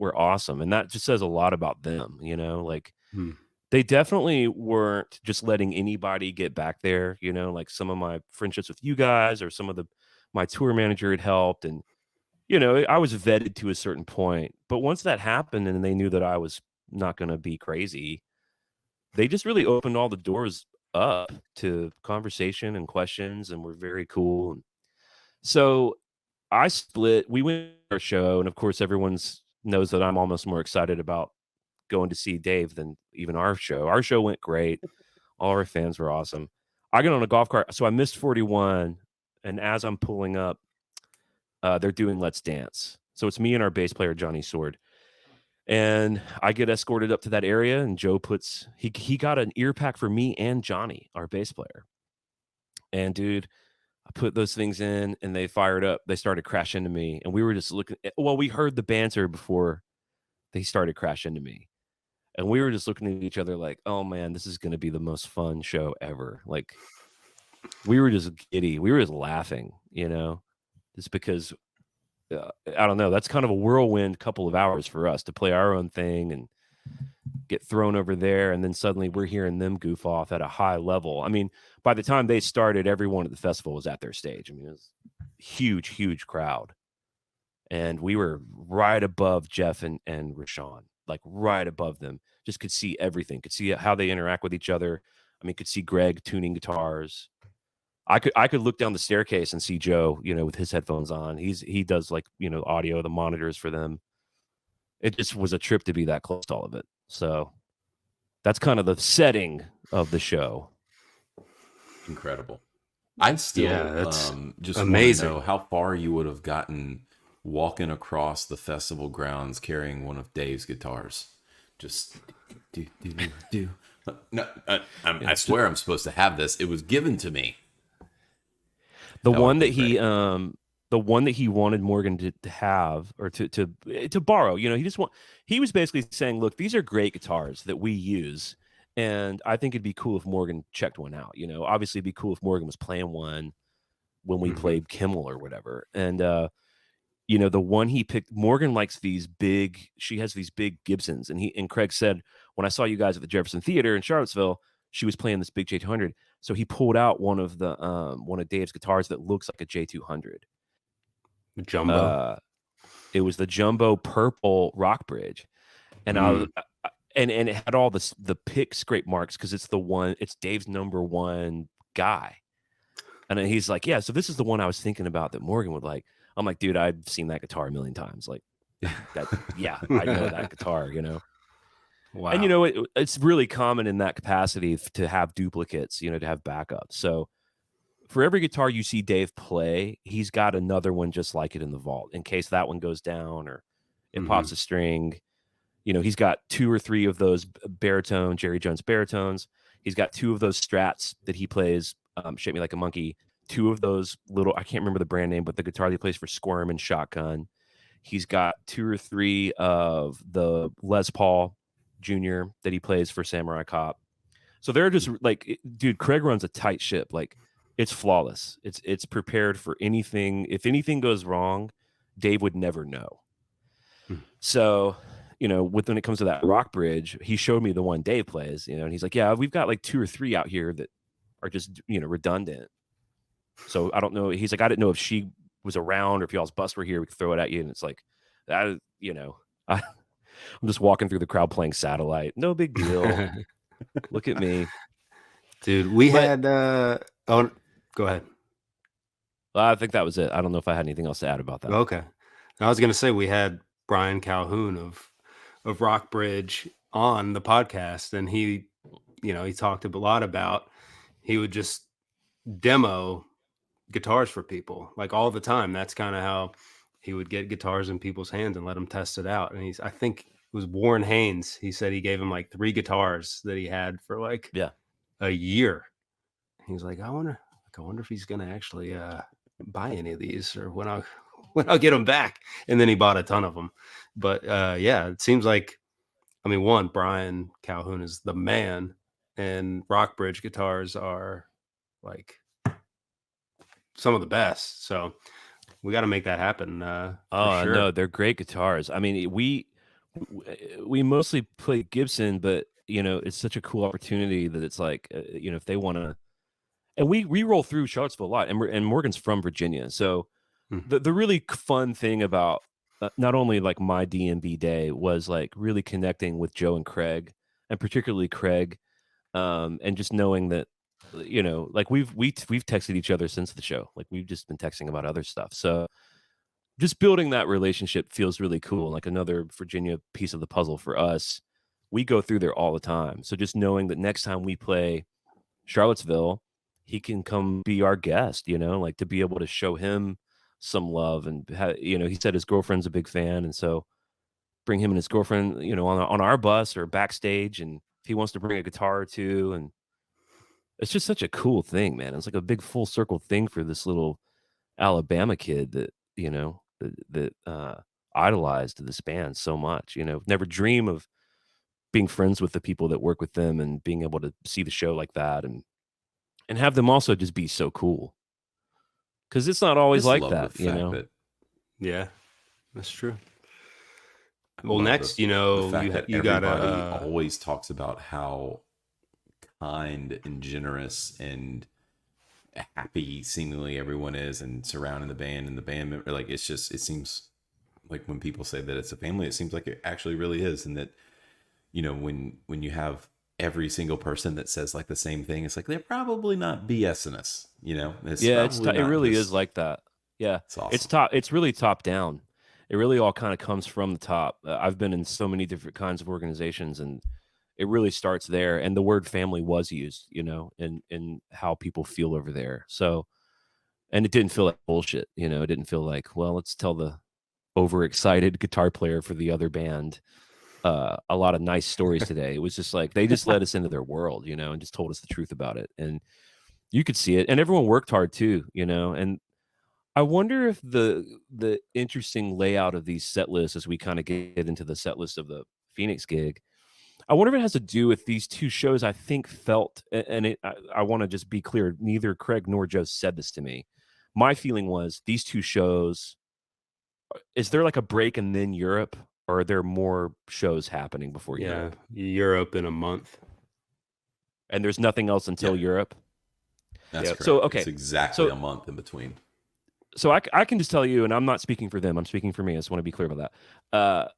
awesome, and that just says a lot about them. Like Hmm. they definitely weren't just letting anybody get back there. Like some of my friendships with you guys or some of my tour manager had helped, and I was vetted to a certain point. But once that happened, and they knew that I was not going to be crazy, they just really opened all the doors up to conversation and questions, and were very cool. And so we went to our show, and of course everyone's knows that I'm almost more excited about going to see Dave than even our show. Our show went great. All our fans were awesome. I get on a golf cart, so I missed 41, and as I'm pulling up, they're doing Let's Dance. So it's me and our bass player Johnny Sword. And I get escorted up to that area, and Joe he got an ear pack for me and Johnny, our bass player. And dude, I put those things in, and they fired up. They started crashing into me, and we were just looking. Well, we heard the banter before they started crashing into me, and we were just looking at each other like, "Oh man, this is going to be the most fun show ever!" Like, we were just giddy. We were just laughing, just because I don't know. That's kind of a whirlwind couple of hours for us to play our own thing and get thrown over there, and then suddenly we're hearing them goof off at a high level. I mean, by the time they started, everyone at the festival was at their stage. I mean, it was huge crowd, and we were right above Jeff and Rashawn, like right above them. Just could see everything. Could see how they interact with each other. I mean, could see Greg tuning guitars. I could look down the staircase and see Joe, with his headphones on. He does like, audio, the monitors for them. It just was a trip to be that close to all of it. So that's kind of the setting of the show. Incredible. I'd still that's just amazing. want to know how far you would have gotten walking across the festival grounds carrying one of Dave's guitars. Just do. No, I swear I'm supposed to have this. It was given to me. The one that he wanted Morgan to have, or to borrow, he was basically saying, "Look, these are great guitars that we use, and I think it'd be cool if Morgan checked one out." Obviously it'd be cool if Morgan was playing one, when we Mhm. played Kimmel or whatever. And you know, the one he picked, Morgan likes these big, she has these big Gibsons. And Craig said, when I saw you guys at the Jefferson Theater in Charlottesville, she was playing this big J200. So he pulled out one of Dave's guitars that looks like a J200. Jumbo. It was the jumbo purple Rock Bridge. And and it had all the pick scrape marks because it's Dave's number one guy. And then he's like, yeah, so this is the one I was thinking about that Morgan would like. I'm like, dude, I've seen that guitar a million times. Like that, yeah, I know that guitar, you know. Wow. And you know, it's really common in that capacity to have duplicates, you know, to have backups. So for every guitar you see Dave play, he's got another one just like it in the vault in case that one goes down or it pops a string. You know, he's got 2 or 3 of those baritone, Jerry Jones baritones. He's got 2 of those Strats that he plays, Shape Me Like a Monkey. 2 of those little, I can't remember the brand name, but the guitar that he plays for Squirm and Shotgun. He's got 2 or 3 of the Les Paul Jr. that he plays for Samurai Cop. So they're just like, dude, Craig runs a tight ship. Like, it's flawless. It's prepared for anything. If anything goes wrong, Dave would never know. So, you know, when it comes to that Rock Bridge, he showed me the one Dave plays, you know, and he's like, yeah, we've got like 2 or 3 out here that are just, you know, redundant. So I don't know. He's like, I didn't know if she was around or if y'all's bus were here, we could throw it at you. And it's like, that, you know, I'm just walking through the crowd playing Satellite. No big deal. Look at me. Dude, we had, oh, go ahead. I think that was it. I don't know if I had anything else to add about that. Okay. I was going to say we had Brian Calhoun of Rockbridge on the podcast, and he, you know, he talked a lot about he would just demo guitars for people like all the time. That's kind of how he would get guitars in people's hands and let them test it out. And I think it was Warren Haynes. He said he gave him like 3 guitars that he had for like a year. He was like, I wonder if he's going to actually buy any of these or when I'll get them back. And then he bought a ton of them. But yeah, it seems like, I mean, one, Brian Calhoun is the man, and Rockbridge guitars are like some of the best. So we got to make that happen. For sure. No, they're great guitars. I mean, we mostly play Gibson, but you know, it's such a cool opportunity that it's like, you know, if they want to, and we roll through Charlottesville a lot, and Morgan's from Virginia, so the really fun thing about not only like my DMB day was like really connecting with Joe and Craig, and particularly Craig, and just knowing that, you know, like we've texted each other since the show, like we've just been texting about other stuff. So just building that relationship feels really cool. Like another Virginia piece of the puzzle for us. We go through there all the time. So just knowing that next time we play Charlottesville, he can come be our guest, you know, like to be able to show him some love. And, you know, he said his girlfriend's a big fan. And so bring him and his girlfriend, you know, on our bus or backstage. And if he wants to bring a guitar or 2, and it's just such a cool thing, man. It's like a big full circle thing for this little Alabama kid that, you know, that idolized this band so much, you know, never dream of being friends with the people that work with them and being able to see the show like that and have them also just be so cool. Cause it's not always like that, you know? Yeah, that's true. Well, next, you know, the fact that you everybody got always talks about how kind and generous and happy seemingly everyone is and surrounding the band and the band member. Like, it's just, it seems like when people say that it's a family, it seems like it actually really is. And that, you know, when you have every single person that says like the same thing, it's like they're probably not BSing us, you know? It really is like that. Yeah, it's awesome. It's really top down. It really all kind of comes from the top. I've been in so many different kinds of organizations, and it really starts there. And the word family was used, you know, in how people feel over there. So, and it didn't feel like bullshit, you know. It didn't feel like, well, let's tell the overexcited guitar player for the other band a lot of nice stories today. It was just like they just let us into their world, you know, and just told us the truth about it. And you could see it, and everyone worked hard too, you know. And I wonder if the interesting layout of these set lists as we kind of get into the set list of the Phoenix gig, I wonder if it has to do with these 2 shows I think felt, and I want to just be clear, neither Craig nor Joe said this to me, my feeling was these two shows. Is there like a break and then Europe, or are there more shows happening before Yeah, Europe? Europe in a month. And there's nothing else until Yeah. Europe. That's Yep. correct. So okay, It's exactly so a month in between. so I can just tell you, and I'm not speaking for them. I'm speaking for me. I just want to be clear about that.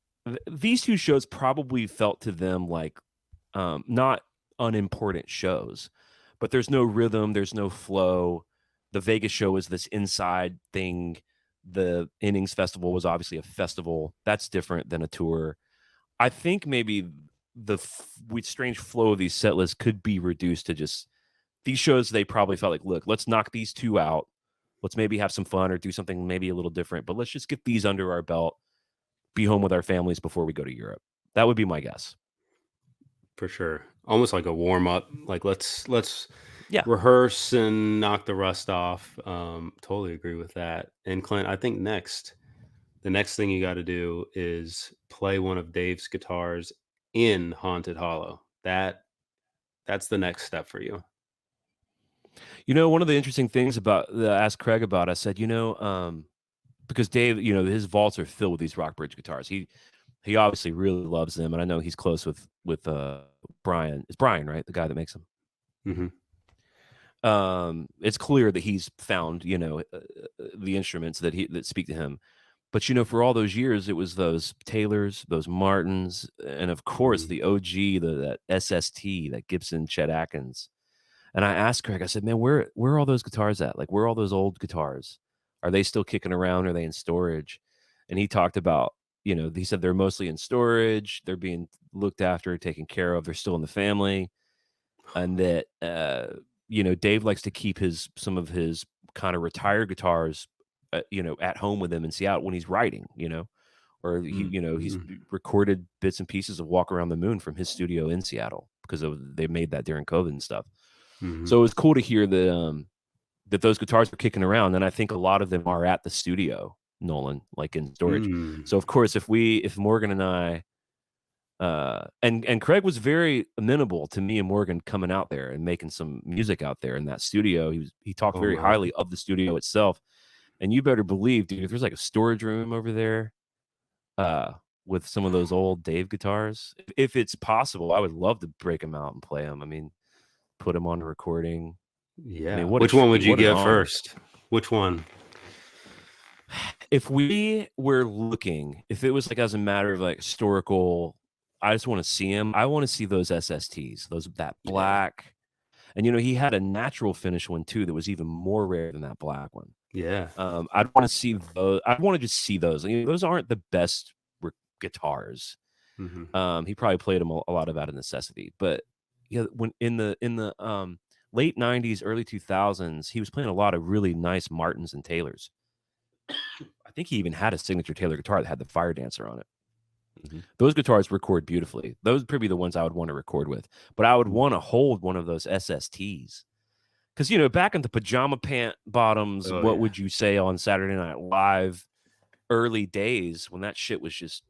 These two shows probably felt to them like not unimportant shows, but there's no rhythm, there's no flow. The Vegas show is this inside thing. The Innings Festival was obviously a festival. That's different than a tour. I think maybe the with strange flow of these set lists could be reduced to just these shows. They probably felt like, look, let's knock these two out. Let's maybe have some fun or do something maybe a little different, but let's just get these under our belt, be home with our families before we go to Europe. That would be my guess. For sure. Almost like a warm up. Like let's Yeah. rehearse and knock the rust off. Totally agree with that. And Clint, I think the next thing you got to do is play one of Dave's guitars in Haunted Hollow. That's the next step for you. You know, one of the interesting things about that I asked Craig about, I said, because Dave, his vaults are filled with these Rockbridge guitars. He obviously really loves them, and I know he's close with Brian. It's Brian, right? The guy that makes them. Mm-hmm. It's clear that he's found, the instruments that speak to him. But for all those years, it was those Taylors, those Martins, and of course the OG, that SST, that Gibson Chet Atkins. And I asked Craig, I said, man, where are all those guitars at? Like, where are all those old guitars? Are they still kicking around? Are they in storage? And he talked about, he said they're mostly in storage. They're being looked after, taken care of. They're still in the family. And that, Dave likes to keep some of his kind of retired guitars, at home with him in Seattle when he's writing, or he's recorded bits and pieces of Walk Around the Moon from his studio in Seattle because they made that during COVID and stuff. Mm-hmm. So it was cool to hear that those guitars were kicking around, and I think a lot of them are at the studio, Nolan, like in storage. So of course, if Morgan and I, and Craig was very amenable to me and Morgan coming out there and making some music out there in that studio. He talked very highly of the studio itself, and you better believe, dude, if there's like a storage room over there, with some of those old Dave guitars, if it's possible, I would love to break them out and play them. I mean, put them on a recording. Yeah. I mean, Which one would you get honor. first? Which one? If we were looking, if it was like as a matter of like historical, I just want to see him. I want to see those SSTs, that black. And he had a natural finish one too that was even more rare than that black one. Yeah. I'd want to see those. I'd want to just see those. Those aren't the best guitars. Mm-hmm. He probably played them a lot of out of necessity, but when in the late 90s, early 2000s, he was playing a lot of really nice Martins and Taylors. I think he even had a signature Taylor guitar that had the Fire Dancer on it. Mm-hmm. Those guitars record beautifully. Those would probably be the ones I would want to record with, but I would want to hold one of those SSTs. Because, back in the pajama pant bottoms, would you say on Saturday Night Live, early days when that shit was just,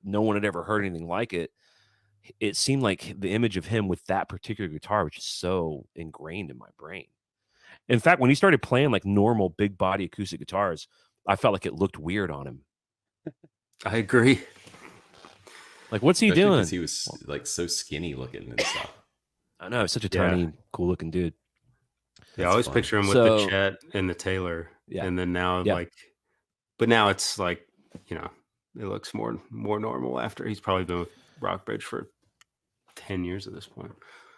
no one had ever heard anything like it. It seemed like the image of him with that particular guitar was just so ingrained in my brain. In fact, when he started playing like normal big body acoustic guitars, I felt like it looked weird on him. I agree. Like, what's he doing? Because he was like so skinny looking and stuff. I know, such a tiny, cool looking dude. Yeah, I always picture him with the Chet and the Taylor. Yeah. And then now but now it's like, it looks more normal after he's probably been with Rockbridge for 10 years at this point.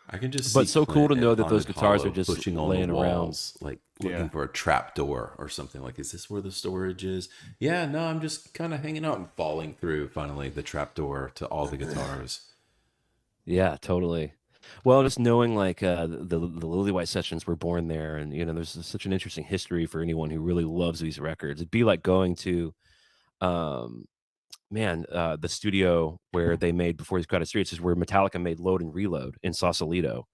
I can just but so cool to know that those guitars are just pushing on laying the walls, around, like looking for a trap door or something. Like, is this where the storage is? Yeah, no, I'm just kind of hanging out and falling through finally the trap door to all the guitars. Yeah, totally. Well, just knowing like the Lily White sessions were born there, and there's such an interesting history for anyone who really loves these records. It'd be like going to, the studio where they made Before These Crowded Streets is where Metallica made Load and Reload in Sausalito,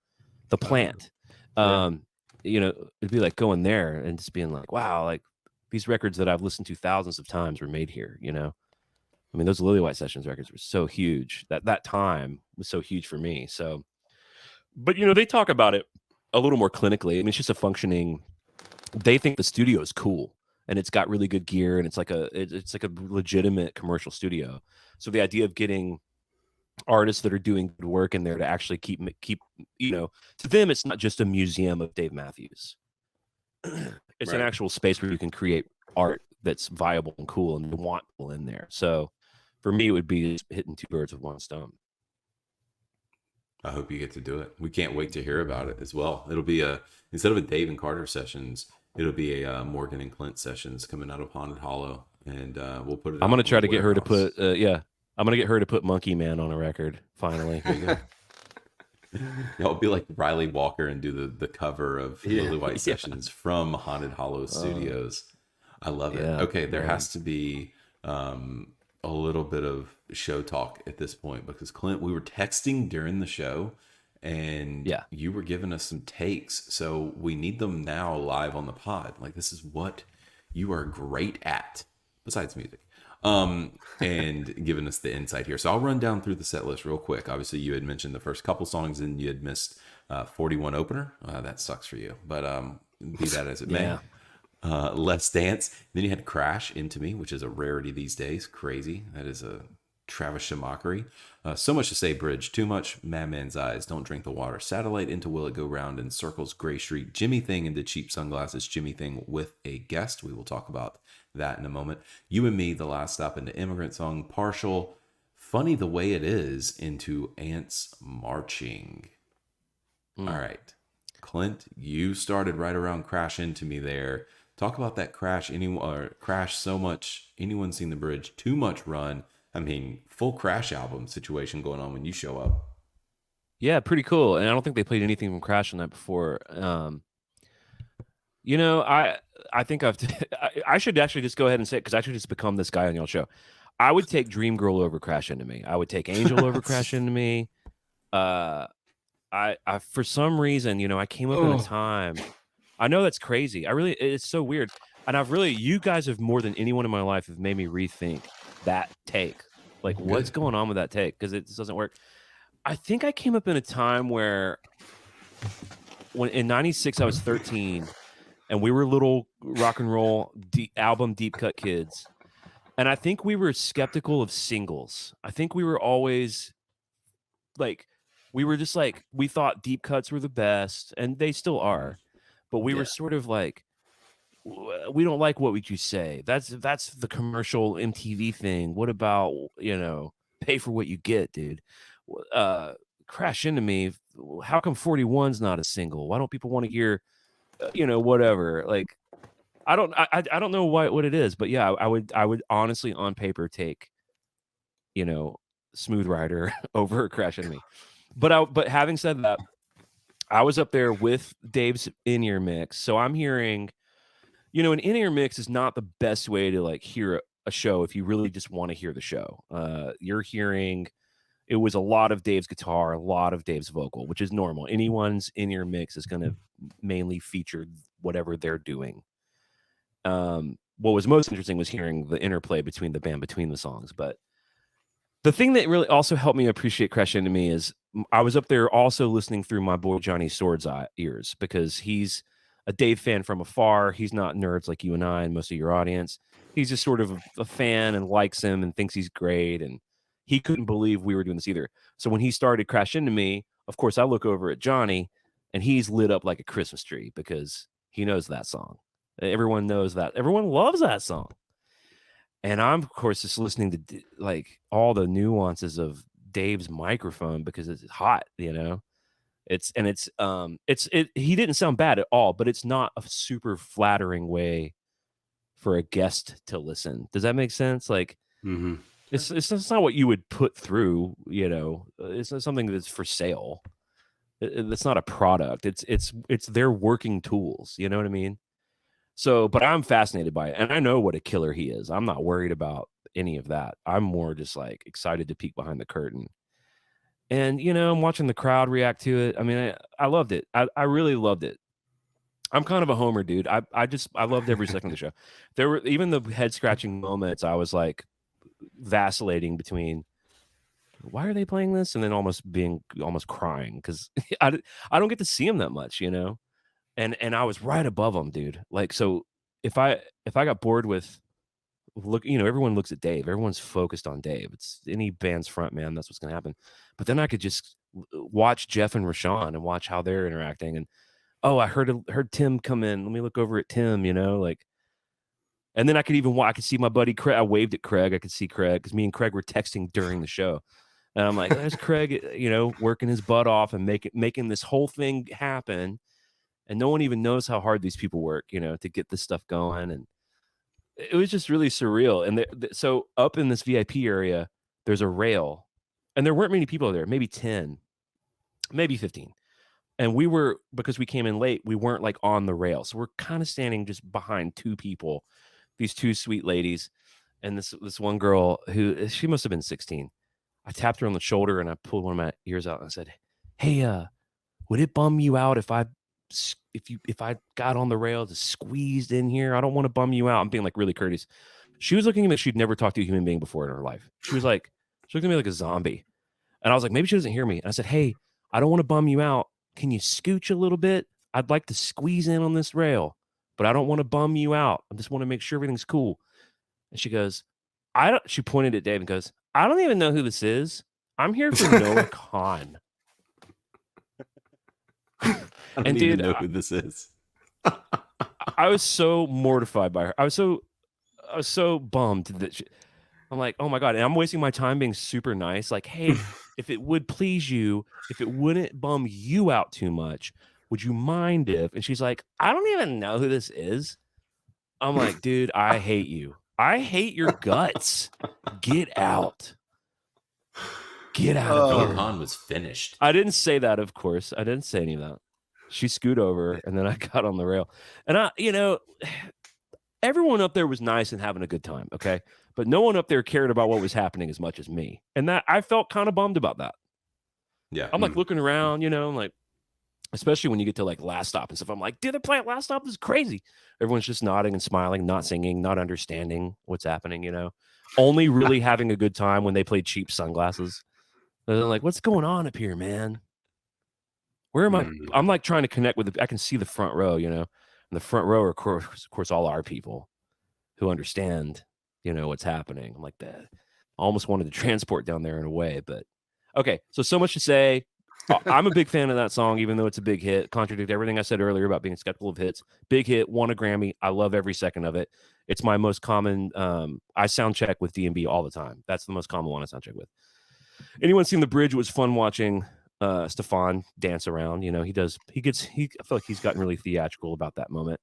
the plant. It'd be like going there and just being like, wow, like these records that I've listened to thousands of times were made here. I mean, those Lily White Sessions records were so huge. That time was so huge for me. So, but they talk about it a little more clinically. I mean, it's just a functioning they think the studio is cool and it's got really good gear and it's like it's like a legitimate commercial studio. So the idea of getting artists that are doing good work in there to actually keep to them it's not just a museum of Dave Matthews. It's an Right. actual space where you can create art that's viable and cool and you want people in there. So for me it would be just hitting two birds with one stone. I hope you get to do it. We can't wait to hear about it as well. It'll be instead of a Dave and Carter sessions, it'll be a Morgan and Clint sessions coming out of Haunted Hollow, and we'll put it. I'm out gonna on try the to get her to warehouse. put I'm gonna get her to put Monkey Man on a record finally. There you go. It'll be like Riley Walker and do the cover of Yeah. Lily White Yeah. Sessions from Haunted Hollow Studios. I love it. Yeah, Okay, there man. has to be a little bit of show talk at this point because Clint, we were texting during the show and Yeah. you were giving us some takes. So we need them now live on the pod. Like this is what you are great at besides music. And giving us the insight here. So I'll run down through the set list real quick. Obviously, you had mentioned the first couple songs and you had missed 41 opener. That sucks for you, but be that as it Yeah. may. Let's Dance. Then you had Crash Into Me, which is a rarity these days. Crazy. That is a Travis Mockery. So Much to Say Bridge. Too Much. Madman's Eyes. Don't Drink the Water. Satellite Into Will It Go Round in Circles. Gray Street. Jimmy Thing into Cheap Sunglasses. Jimmy Thing with a guest. We will talk about that in a moment. You and Me. The Last Stop into Immigrant Song. Partial. Funny the Way It Is into Ants Marching. All right. Clint, you started right around Crash Into Me there. Talk about that Crash Crash So Much. Anyone seen the bridge? Too Much Run. I mean, full Crash album situation going on when you show up. Yeah, pretty cool. And I don't think they played anything from Crash on that before. I think I should actually just go ahead and say it because I should just become this guy on y'all show. I would take Dream Girl over Crash Into Me. I would take Angel over Crash Into Me. I for some reason, I came up in a time. I know that's crazy. It's so weird. And you guys have more than anyone in my life have made me rethink that take. Like, what's going on with that take? Because it just doesn't work. I think I came up in a time where when in 96, I was 13 and we were little rock and roll album deep cut kids. And I think we were skeptical of singles. I think we were always like, we thought deep cuts were the best and they still are. But we were sort of like, we don't like What Would You Say? That's the commercial MTV thing. What about, pay for what you get, dude? Crash Into Me. How come 41's not a single? Why don't people want to hear, whatever? Like, I don't know what it is, but yeah, I would honestly on paper take, Smooth Rider over Crash Into Me. But having said that, I was up there with Dave's in-ear mix, so I'm hearing, an in-ear mix is not the best way to like hear a show if you really just want to hear the show. You're hearing, it was a lot of Dave's guitar, a lot of Dave's vocal, which is normal. Anyone's in-ear mix is going to mainly feature whatever they're doing. What was most interesting was hearing the interplay between the band between the songs. But the thing that really also helped me appreciate Crash Into Me is I was up there also listening through my boy Johnny Sword's ears because he's a Dave fan from afar. He's not nerds like you and I and most of your audience. He's just sort of a fan and likes him and thinks he's great. And he couldn't believe we were doing this either. So when he started Crash Into Me, of course, I look over at Johnny and he's lit up like a Christmas tree because he knows that song. Everyone knows that. Everyone loves that song. And I'm, of course, just listening to like all the nuances of Dave's microphone because it's hot, He didn't sound bad at all, but it's not a super flattering way for a guest to listen. Does that make sense? Like, it's not what you would put through, it's not something that's for sale. It's not a product. It's their working tools. You know what I mean? So, but I'm fascinated by it. And I know what a killer he is. I'm not worried about any of that. I'm more just like excited to peek behind the curtain. And, I'm watching the crowd react to it. I mean, I loved it. I really loved it. I'm kind of a homer, dude. I loved every second of the show. There were even the head scratching moments. I was like vacillating between why are they playing this? And then almost crying because I don't get to see him that much, and I was right above him, dude. Like, so if I got bored with everyone looks at Dave. Everyone's focused on Dave. It's any band's front man. That's what's going to happen. But then I could just watch Jeff and Rashawn and watch how they're interacting. And oh, I heard Tim come in. Let me look over at Tim. Like, and then I could even I could see my buddy Craig. I waved at Craig. I could see Craig because me and Craig were texting during the show. And I'm like, there's Craig, working his butt off and making this whole thing happen. And no one even knows how hard these people work, to get this stuff going. And it was just really surreal. And so up in this VIP area, there's a rail, and there weren't many people there, maybe 10, maybe 15. And because we came in late, we weren't like on the rail. So we're kind of standing just behind two people, these two sweet ladies. And this one girl who, she must have been 16. I tapped her on the shoulder and I pulled one of my ears out and I said, "Hey, would it bum you out if I got on the rail to squeezed in here? I don't want to bum you out." I'm being like really courteous. She was looking at me like she'd never talked to a human being before in her life. She looked at me like a zombie. And I was like, maybe she doesn't hear me. And I said, "Hey, I don't want to bum you out. Can you scooch a little bit? I'd like to squeeze in on this rail, but I don't want to bum you out. I just want to make sure everything's cool." And she goes, she pointed at Dave and goes, "I don't even know who this is. I'm here for Noah Khan." I don't And even dude, know who this is. I was so mortified by her. I was so bummed that I'm like, oh my God. And I'm wasting my time being super nice. Like, hey, if it would please you, if it wouldn't bum you out too much, would you mind if? And she's like, "I don't even know who this is." I'm like, dude, I hate you. I hate your guts. Get out. Get out of Noah here. Khan was finished. I didn't say that, of course. I didn't say any of that. She scooted over and then I got on the rail. And everyone up there was nice and having a good time, okay? But no one up there cared about what was happening as much as me. And that I felt kind of bummed about that. Yeah. I'm like looking around, like, especially when you get to like Last Stop and stuff. I'm like, dude, they're playing Last Stop. This is crazy. Everyone's just nodding and smiling, not singing, not understanding what's happening, only really having a good time when they play Cheap Sunglasses. And they're like, "What's going on up here, man? Where am I?" I'm like trying to connect with I can see the front row, and the front row are, of course, all our people who understand, what's happening. I'm like that. I almost wanted to transport down there in a way, but okay. So much to say. I'm a big fan of that song, even though it's a big hit. Contradict everything I said earlier about being skeptical of hits. Big hit, won a Grammy. I love every second of it. It's my most common. I sound check with D&B all the time. That's the most common one I sound check with. Anyone seen The Bridge? It was fun watching Stefan dance around. I feel like he's gotten really theatrical about that moment.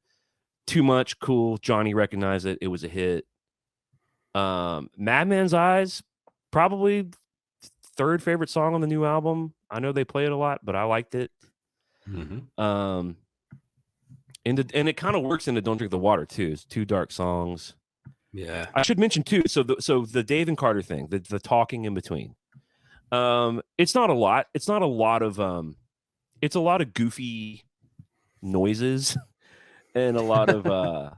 Too much, cool. Johnny recognized it. It was a hit. Madman's Eyes, probably third favorite song on the new album. I know they play it a lot, but I liked it. Mm-hmm. And it kind of works into Don't Drink the Water too. It's two dark songs. Yeah. I should mention too. So the Dave and Carter thing, the talking in between. It's not a lot. It's not a lot of it's a lot of goofy noises and a lot of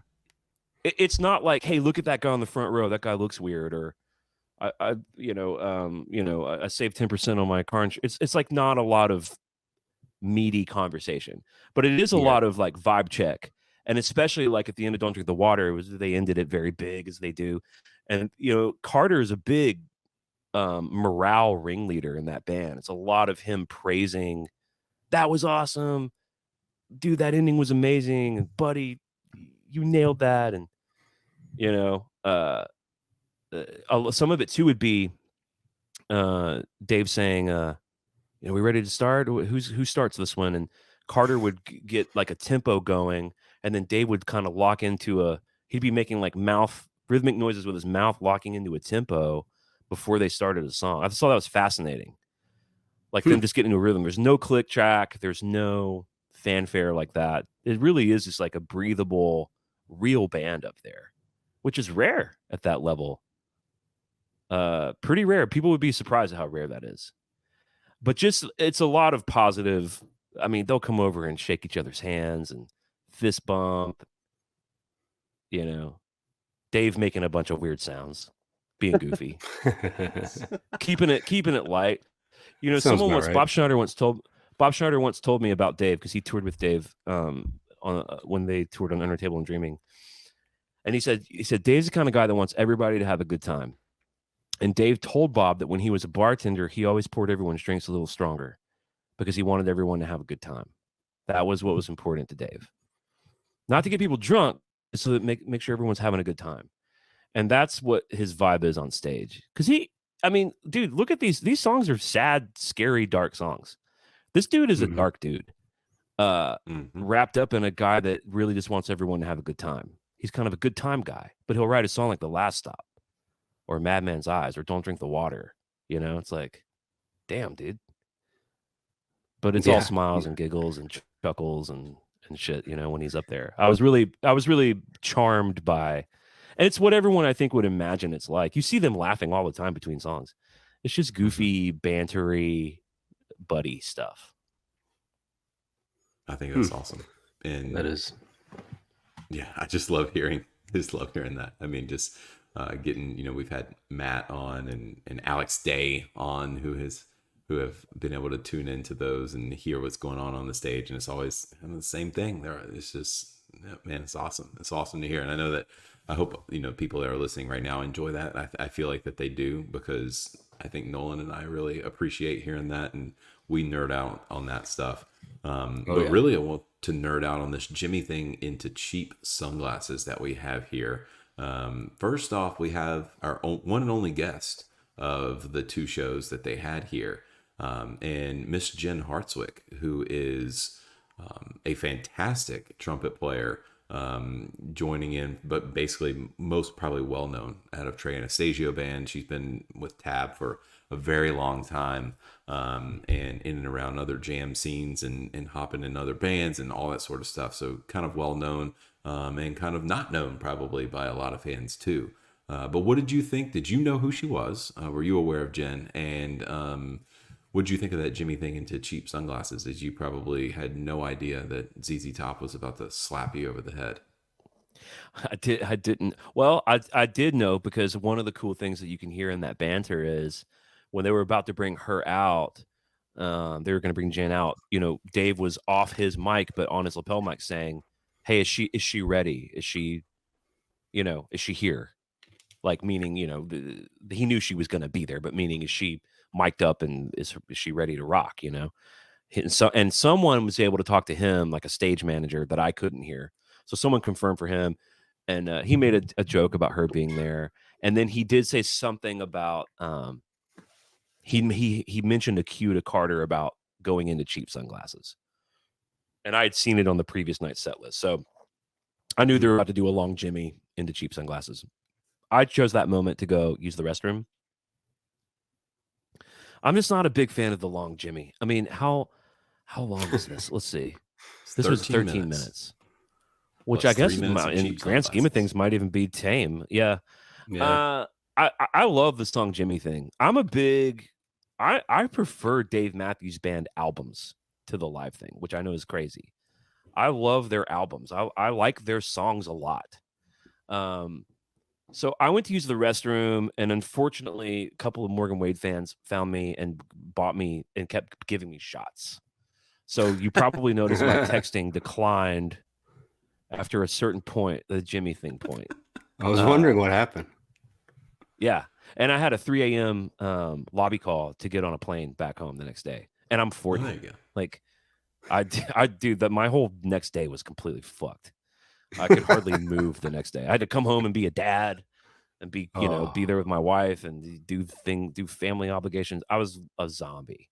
it's not like, "Hey, look at that guy on the front row. That guy looks weird," or I saved 10% on my car. It's like not a lot of meaty conversation, but it is a lot of like vibe check. And especially like at the end of Don't Drink the Water, they ended it very big as they do. And, Carter is a big morale ringleader in that band. It's a lot of him praising, "That was awesome. Dude, that ending was amazing. And buddy, you nailed that." And, some of it too would be Dave saying, "We ready to start? Who starts this one?" And Carter would get like a tempo going, and then Dave would kind of lock into he'd be making like rhythmic noises with his mouth, locking into a tempo before they started a song. I just thought that was fascinating. Like them just getting into a rhythm. There's no click track. There's no fanfare like that. It really is just like a breathable, real band up there, which is rare at that level. Pretty rare. People would be surprised at how rare that is. But just, it's a lot of positive. I mean, they'll come over and shake each other's hands and fist bump. Dave making a bunch of weird sounds, being goofy, keeping it light. Someone once, Bob Schneider once told me about Dave, because he toured with Dave when they toured on Under Table and Dreaming. And he said Dave's the kind of guy that wants everybody to have a good time. And Dave told Bob that when he was a bartender, he always poured everyone's drinks a little stronger because he wanted everyone to have a good time. That was what was important to Dave. Not to get people drunk, so that make sure everyone's having a good time. And that's what his vibe is on stage. Because dude, look at these songs are sad, scary, dark songs. This dude is a dark dude, wrapped up in a guy that really just wants everyone to have a good time. He's kind of a good time guy, but he'll write a song like The Last Stop or Madman's Eyes or Don't Drink the Water. It's like, damn, dude. But it's all smiles and giggles and chuckles and shit, when he's up there. I was really charmed by, and it's what everyone I think would imagine it's like. You see them laughing all the time between songs. It's just goofy, bantery, buddy stuff. I think that's awesome. And that is, yeah, I just love hearing that. I mean, just getting, we've had Matt on and Alex Day on who have been able to tune into those and hear what's going on the stage. And it's always kind of the same thing. It's just, man, it's awesome. It's awesome to hear. And I know that, I hope, people that are listening right now enjoy that. I feel like that they do, because I think Nolan and I really appreciate hearing that, and we nerd out on that stuff. Really, I want to nerd out on this Jimmy thing into cheap sunglasses that we have here. First off, we have our one and only guest of the two shows that they had here, and Miss Jen Hartswick, who is a fantastic trumpet player, joining in, but basically most probably well known out of Trey Anastasio band. She's been with Tab for a very long time, and in and around other jam scenes and hopping in other bands and all that sort of stuff. So kind of well known, and kind of not known probably by a lot of fans too. But what did you think? Did you know who she was? Were you aware of Jen? And what did you think of that Jimmy thing into cheap sunglasses? As you probably had no idea that ZZ Top was about to slap you over the head. I didn't. Well, I did know, because one of the cool things that you can hear in that banter is when they were about to bring her out, they were going to bring Jen out. Dave was off his mic, but on his lapel mic saying, "Hey, is she ready? Is she here?" Like, meaning, he knew she was going to be there, but meaning, is she mic'd up and is she ready to rock? And someone was able to talk to him, like a stage manager that I couldn't hear. So someone confirmed for him, and he made a joke about her being there. And then he did say something about he mentioned a cue to Carter about going into cheap sunglasses, and I had seen it on the previous night's set list, so I knew they were about to do a long Jimmy into cheap sunglasses. I chose that moment to go use the restroom. I'm just not a big fan of the long Jimmy. I mean, how long is this? Let's see. This was 13 minutes. Which I guess in the grand scheme of things might even be tame. Yeah. I love the song Jimmy thing. I prefer Dave Matthews Band albums to the live thing, which I know is crazy. I love their albums. I like their songs a lot. So I went to use the restroom, and unfortunately, a couple of Morgan Wade fans found me and bought me and kept giving me shots. So you probably noticed my texting declined after a certain point, the Jimmy thing point. I was wondering what happened. Yeah. And I had a 3 a.m. Lobby call to get on a plane back home the next day. And I'm 40. Oh, there you go. Like, I do that. My whole next day was completely fucked. I could hardly move the next day. I had to come home and be a dad and be there with my wife and do family obligations. I was a zombie.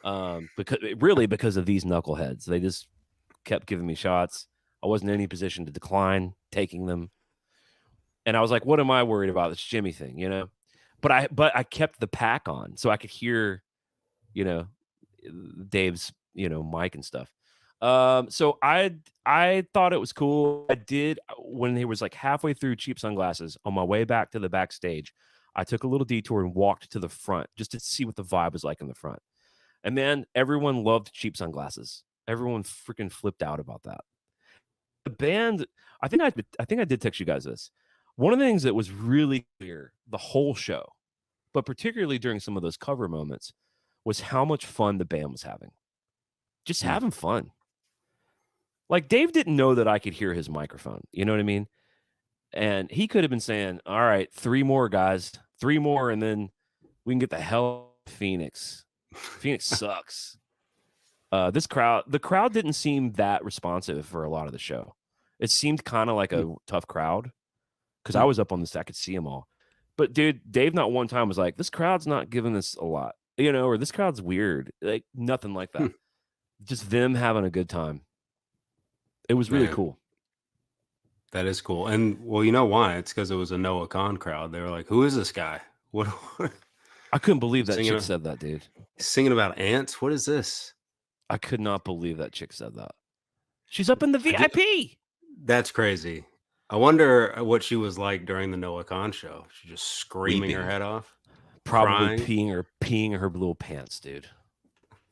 Because of these knuckleheads. They just kept giving me shots. I wasn't in any position to decline taking them. And I was like, what am I worried about? This Jimmy thing, But I kept the pack on so I could hear, Dave's, mic and stuff. So I thought it was cool. I did, when he was like halfway through Cheap Sunglasses, on my way back to the backstage, I took a little detour and walked to the front just to see what the vibe was like in the front. And man, everyone loved Cheap Sunglasses. Everyone freaking flipped out about that. The band, I think I did text you guys this. One of the things that was really clear the whole show, but particularly during some of those cover moments, was how much fun the band was having. Just having fun. Like Dave didn't know that I could hear his microphone. You know what I mean? And he could have been saying, "All right, 3 more guys, 3 more, and then we can get the hell out of Phoenix. Phoenix sucks." The crowd didn't seem that responsive for a lot of the show. It seemed kind of like Hmm. a tough crowd because I Hmm. was up on the I could see them all. But dude, Dave not one time was like, "This crowd's not giving this a lot," or "This crowd's weird." Like nothing like Hmm. that. Just them having a good time. It was really Man, cool. that is cool. And well, you know why? It's because it was a Noah Khan crowd. They were like, "Who is this guy? What I couldn't believe that chick singing said that, dude. singing about ants? What is this?" I could not believe that chick said that. She's up in the I did. VIP. That's crazy. I wonder what she was like during the Noah Khan show. She just screaming her Weeping. head off, Probably crying. peeing her little pants, dude.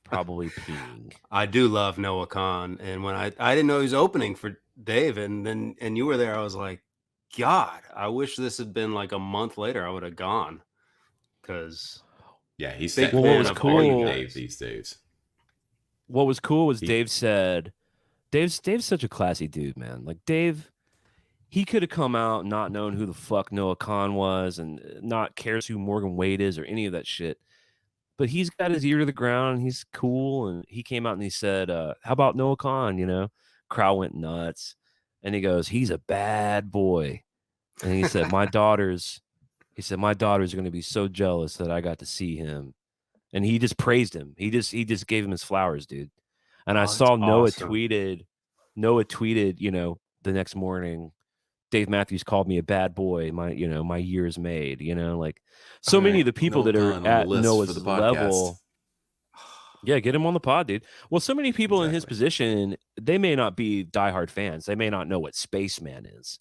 Probably peeing. I do love Noah Khan, and when I didn't know he was opening for Dave, and you were there, I was like, God, I wish this had been like a month later. I would have gone because Yeah, he's big Well, what fan was technically of all part you of cool Dave guys. these days. what was cool was He Dave said Dave's such a classy dude, man. Like Dave, he could have come out not knowing who the fuck Noah Khan was and not cares who Morgan Wade is or any of that shit. But he's got his ear to the ground and he's cool. And he came out and he said, "How about Noah Khan?" Crowd went nuts. And he goes, "He's a bad boy." And he said, "My daughters are going to be so jealous that I got to see him." And he just praised him. He just gave him his flowers, dude. And I Oh, that's saw awesome. Noah tweeted, the next morning, "Dave Matthews called me a bad boy. My year's made." Like all so many of right. the people Noah that are Khan on the at list for the Noah's podcast. level, yeah, get him on the pod, dude. Well, so many people in his Exactly. position, they may not be diehard fans. They may not know what Spaceman is,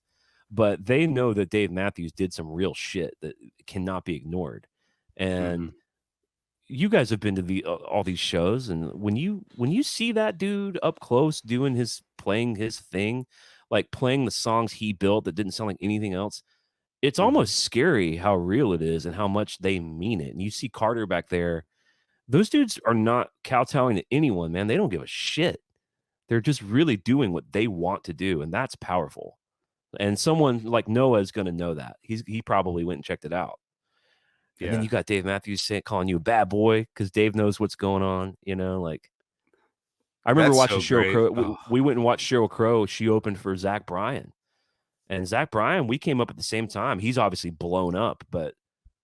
but they know that Dave Matthews did some real shit that cannot be ignored. Hmm. And you guys have been to all these shows, and when you see that dude up close doing playing his thing, like playing the songs he built that didn't sound like anything else, it's Hmm. almost scary how real it is and how much they mean it. And you see Carter back there; those dudes are not kowtowing to anyone, man. They don't give a shit. They're just really doing what they want to do, and that's powerful. And someone like Noah is going to know that. He probably went and checked it out. And then Yeah, you got Dave Matthews calling you a bad boy because Dave knows what's going on. Like I remember that's watching so Cheryl great. Crow. Oh, We went and watched Cheryl Crow. She opened for Zach Bryan, and Zach Bryan. We came up at the same time. He's obviously blown up, but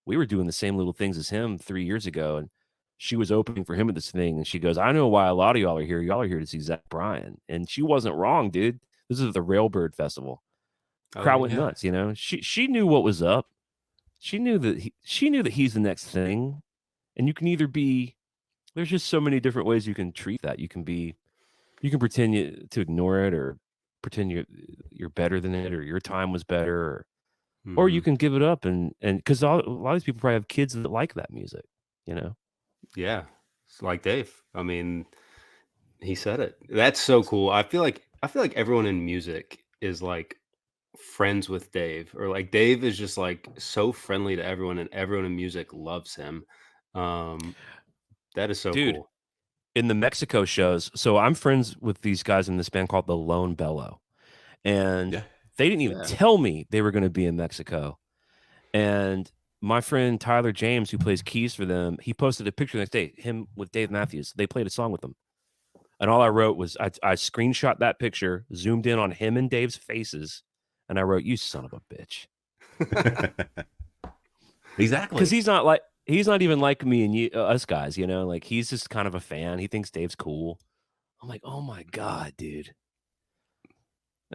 we were doing the same little things as him 3 years ago. And she was opening for him at this thing, and she goes, "I know why a lot of y'all are here. Y'all are here to see Zach Bryan." And she wasn't wrong, dude. This is the Railbird Festival. oh Crowd went yeah, Yeah. nuts. She knew what was up. She knew that he's the next thing. And you can either be there's just so many different ways you can treat that. You can pretend to ignore it or pretend you're better than it or your time was better or you hmm, can give it up and because a lot of these people probably have kids that like that music, you know. yeah. It's like Dave. I mean, he said it. That's so cool. I feel like everyone in music is like friends with Dave, or like Dave is just like so friendly to everyone, and everyone in music loves him. Um, that is so Dude, cool. in the Mexico shows, so I'm friends with these guys in this band called the Lone Bellow, and Yeah. they didn't even Yeah. tell me they were going to be in Mexico. And my friend Tyler James, who plays keys for them, he posted a picture the next day, him with Dave Matthews. They played a song with them. And all I wrote was I screenshot that picture, zoomed in on him and Dave's faces, and I wrote, "You son of a bitch." Because Exactly. he's not even like me and us guys, like he's just kind of a fan. He thinks Dave's cool. I'm like, oh my God, dude.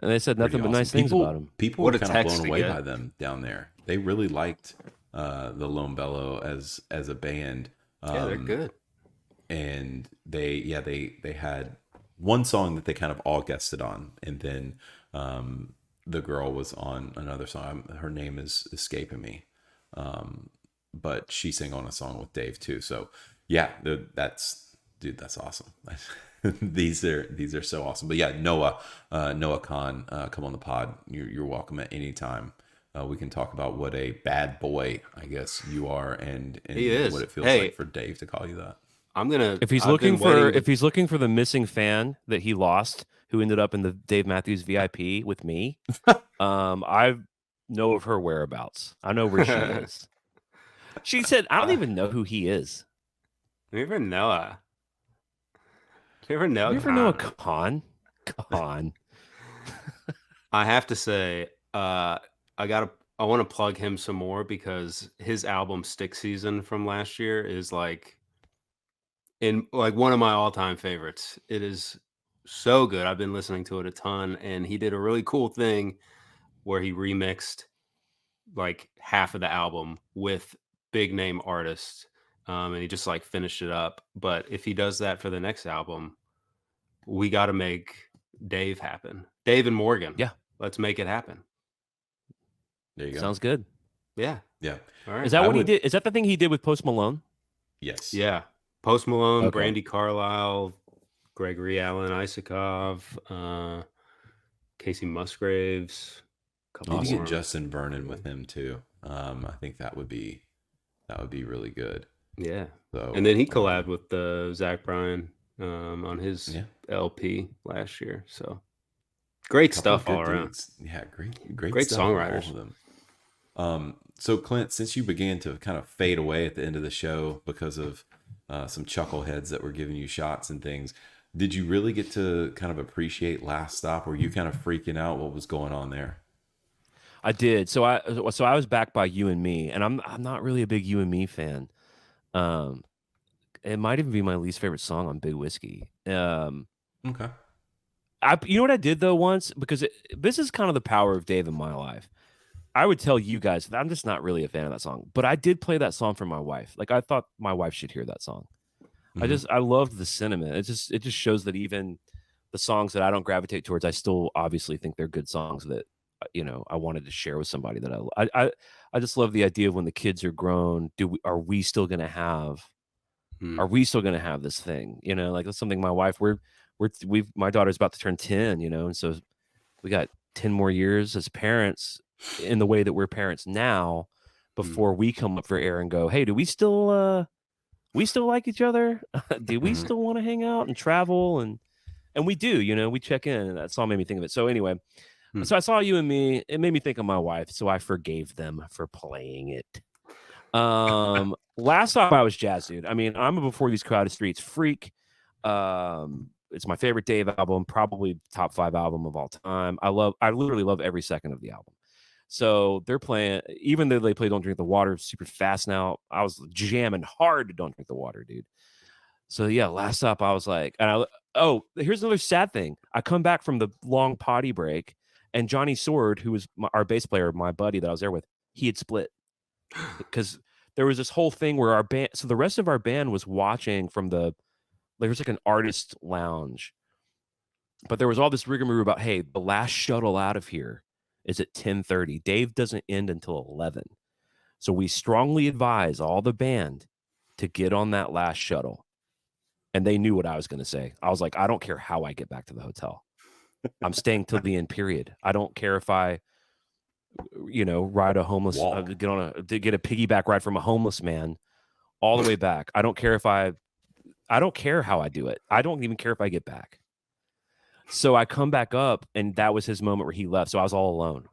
And they said Pretty nothing but awesome. nice things about him. People were What a kind of blown text to away by get. them down there. They really liked the Lone Bellow as a band. Yeah, they're Um, good. and they had one song that they kind of all guested on, and then the girl was on another song. Her name is escaping me, but she sang on a song with Dave too. So yeah, that's dude, that's awesome. These are so awesome. But yeah, Noah Khan, come on the pod. You're welcome at any time. We can talk about what a bad boy I guess you are, and He what is. it feels like Hey, for Dave to call you that. If he's I've looking been waiting to. for the missing fan that he lost, who ended up in the Dave Matthews VIP with me, I know of her whereabouts. I know where she is. She said, "I don't even know who he is." You ever know? You ever know? You ever know a Khan? Khan. I have to say, I want to plug him some more because his album Stick Season from last year is like one of my all-time favorites. It is so good. I've been listening to it a ton, and he did a really cool thing where he remixed like half of the album with big name artists, and he just like finished it up. But if he does that for the next album, we got to make Dave happen. Dave and Morgan. Yeah. Let's make it happen. There you go. Sounds good. Yeah. Yeah. All right. Is that what he did? Is that the thing he did with Post Malone? Yes. Yeah. Post Malone, Okay. Brandy Carlisle, Gregory Alan Isakov, Casey Musgraves. Maybe get Justin Vernon with him too. I think that would be really good. Yeah. So, and then he collabed with Zach Bryan on his LP last year. So great stuff all around. Dudes. Yeah, great stuff, songwriters. All of them. So Clint, since you began to kind of fade away at the end of the show because of some chuckleheads that were giving you shots and things, did you really get to kind of appreciate Last Stop? Were you kind of freaking out what was going on there? I did. So I was backed by You and Me, and I'm not really a big You and Me fan. It might even be my least favorite song on Big Whiskey. Okay. You know what I did though once, because this is kind of the power of Dave in my life. I would tell you guys that I'm just not really a fan of that song, but I did play that song for my wife. Like I thought my wife should hear that song. I loved the sentiment. It just shows that even the songs that I don't gravitate towards, I still obviously think they're good songs that I wanted to share with somebody that I just love the idea of when the kids are grown, are we still going to have this thing? Like that's something my wife my daughter's about to turn 10, and so we got 10 more years as parents in the way that we're parents now before we come up for air and go, hey, do we still like each other? Do we still want to hang out and travel? And we do, we check in, and that song made me think of it. So anyway, so I saw You and Me. It made me think of my wife, so I forgave them for playing it. Last Stop, I was jazzed, dude. I mean, I'm a Before These Crowded Streets freak. It's my favorite Dave album, probably top 5 album of all time. I literally love every second of the album. So they're playing, even though they play Don't Drink the Water super fast now, I was jamming hard to Don't Drink the Water, dude. So yeah, Last Stop, I was like, here's another sad thing. I come back from the long potty break, and Johnny Sword, who was our bass player, my buddy that I was there with, he had split. Because there was this whole thing where so the rest of our band was watching from there was like an artist lounge, but there was all this rigmarole about, hey, the last shuttle out of here is at 10:30. Dave doesn't end until 11. So we strongly advise all the band to get on that last shuttle. And they knew what I was going to say. I was like, I don't care how I get back to the hotel. I'm staying till the end, period. I don't care if I, ride a homeless, get a piggyback ride from a homeless man all the way back. I don't care I don't care how I do it. I don't even care if I get back. So I come back up, and that was his moment where he left. So I was all alone.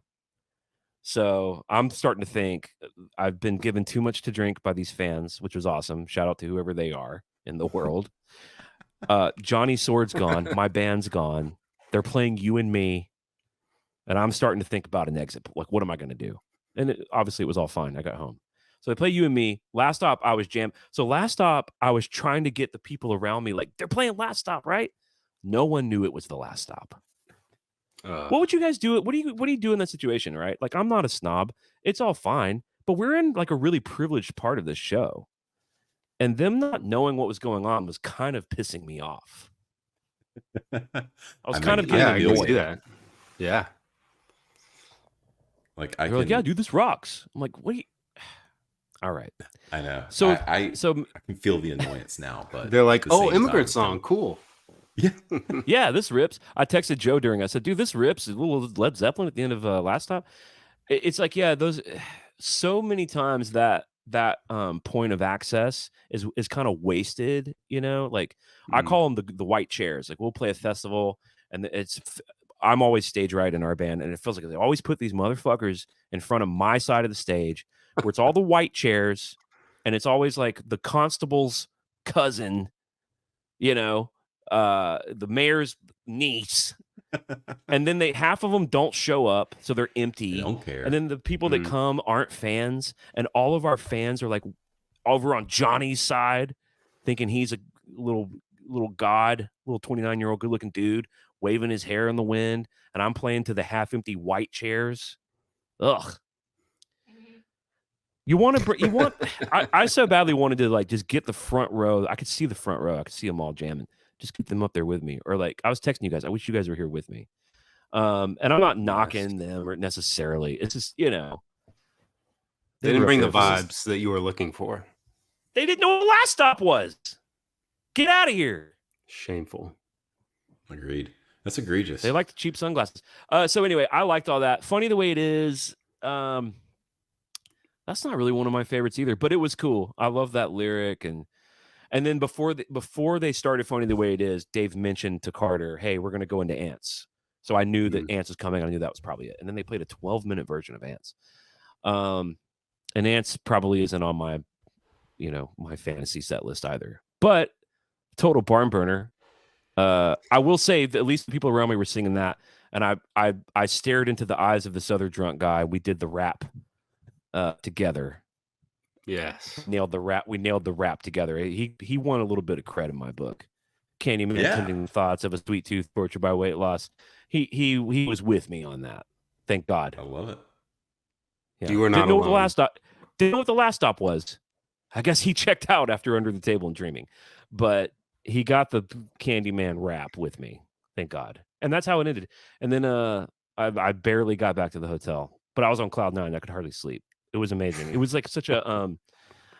So I'm starting to think I've been given too much to drink by these fans, which was awesome. Shout out to whoever they are in the world. Johnny Sword's gone. My band's gone. They're playing You and Me. And I'm starting to think about an exit. Like, what am I going to do? And obviously it was all fine. I got home. So they play You and Me. Last Stop, I was jammed. So Last Stop, I was trying to get the people around me, like, they're playing Last Stop, right? No one knew it was the Last Stop. What would you guys do? What do you do in that situation, right? Like, I'm not a snob. It's all fine. But we're in like a really privileged part of this show. And them not knowing what was going on was kind of pissing me off. I was kind of I can annoyed. see that. Yeah. Like They're like, yeah, dude, this rocks. I'm like, what do you... All right. I know. So I can feel the annoyance now, but they're like, oh, immigrant time, song, cool. Yeah. Yeah, this rips. I texted Joe during. I said, dude, this rips. A little Led Zeppelin at the end of Last Stop. It's like, yeah, those so many times that that point of access is kind of wasted, you know? Like I call them the white chairs. Like we'll play a festival and I'm always stage right in our band, and it feels like they always put these motherfuckers in front of my side of the stage where it's all the white chairs, and it's always like the constable's cousin, you know, the mayor's niece, and then half of them don't show up, so they're They empty. don't care. And then the people that come aren't fans, and all of our fans are like over on Johnny's side, thinking he's a little god, little 29-year-old good looking dude waving his hair in the wind, and I'm playing to the half empty white chairs. Ugh. You want to I so badly wanted to like just get the front row. I could see the front row. I could see them all jamming. Just get them up there with me. Or like I was texting you guys. I wish you guys were here with me. And I'm not knocking them or necessarily. It's just, you know. They didn't bring the vibes that you were looking for. They didn't know what the last stop was. Get out of here. Shameful. Agreed. That's egregious. They like the cheap sunglasses. So anyway, I liked all that. Funny the Way It Is. That's not really one of my favorites either, but it was cool. I love that lyric. And then before they started Funny the Way It Is, Dave mentioned to Carter, hey, we're going to go into Ants. So I knew that Ants was coming. I knew that was probably it. And then they played a 12-minute version of Ants. And Ants probably isn't on my, you know, my fantasy set list either. But total barn burner. I will say that at least the people around me were singing that. And I stared into the eyes of this other drunk guy. We did the rap together. Yes. We nailed the rap together. He won a little bit of credit in my book. Candyman Tending the Thoughts of a Sweet Tooth Tortured by Weight Loss. He was with me on that. Thank God. I love it. Yeah. You were not Didn't know alone. what the last stop was. I guess he checked out after Under the Table and Dreaming. But he got the Candyman rap with me. Thank God. And that's how it ended. And then I barely got back to the hotel. But I was on cloud 9. I could hardly sleep. It was amazing. It was like such a and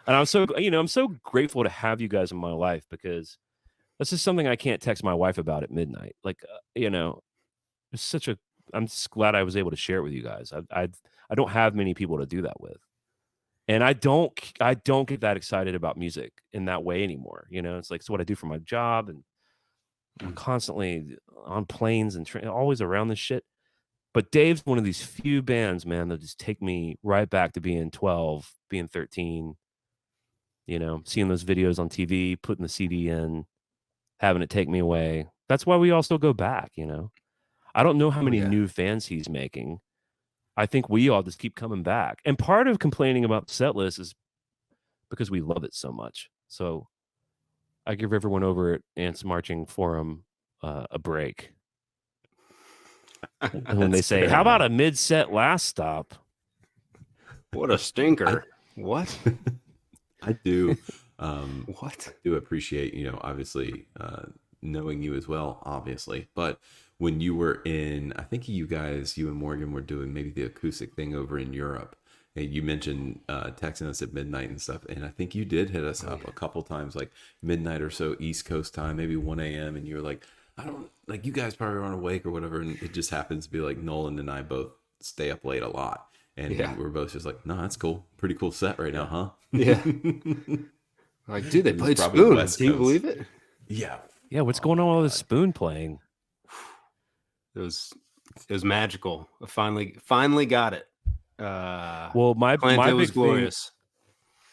I'm so grateful to have you guys in my life, because this is something I can't text my wife about at midnight. Like it's I'm just glad I was able to share it with you guys. I don't have many people to do that with. And I don't get that excited about music in that way anymore. You know, it's like, it's what I do for my job, and I'm constantly on planes and always around this shit. But Dave's one of these few bands, man, that just take me right back to being 12, being 13, you know, seeing those videos on TV, putting the CD in, having it take me away. That's why we all still go back, you know. I don't know how many new fans he's making. I think we all just keep coming back. And part of complaining about the set list is because we love it so much. So I give everyone over at Ants Marching Forum a break. And when they say, how about a mid-set last stop? What a stinker. What? I do. What? I do appreciate, you know, obviously knowing you as well, obviously. But when you were in, I think you and Morgan were doing maybe the acoustic thing over in Europe. And you mentioned texting us at midnight and stuff. And I think you did hit us up a couple times, like midnight or so East Coast time, maybe 1 a.m. And you were like, I don't, like, you guys probably aren't awake or whatever. And it just happens to be like Nolan and I both stay up late a lot. And we're both just like, no, that's cool. Pretty cool set right now, huh? Yeah. Like, dude, they played Spoon. Can you believe it? Yeah. Yeah, what's going on with the Spoon playing? It was magical. I finally got it. Well, my was big glorious.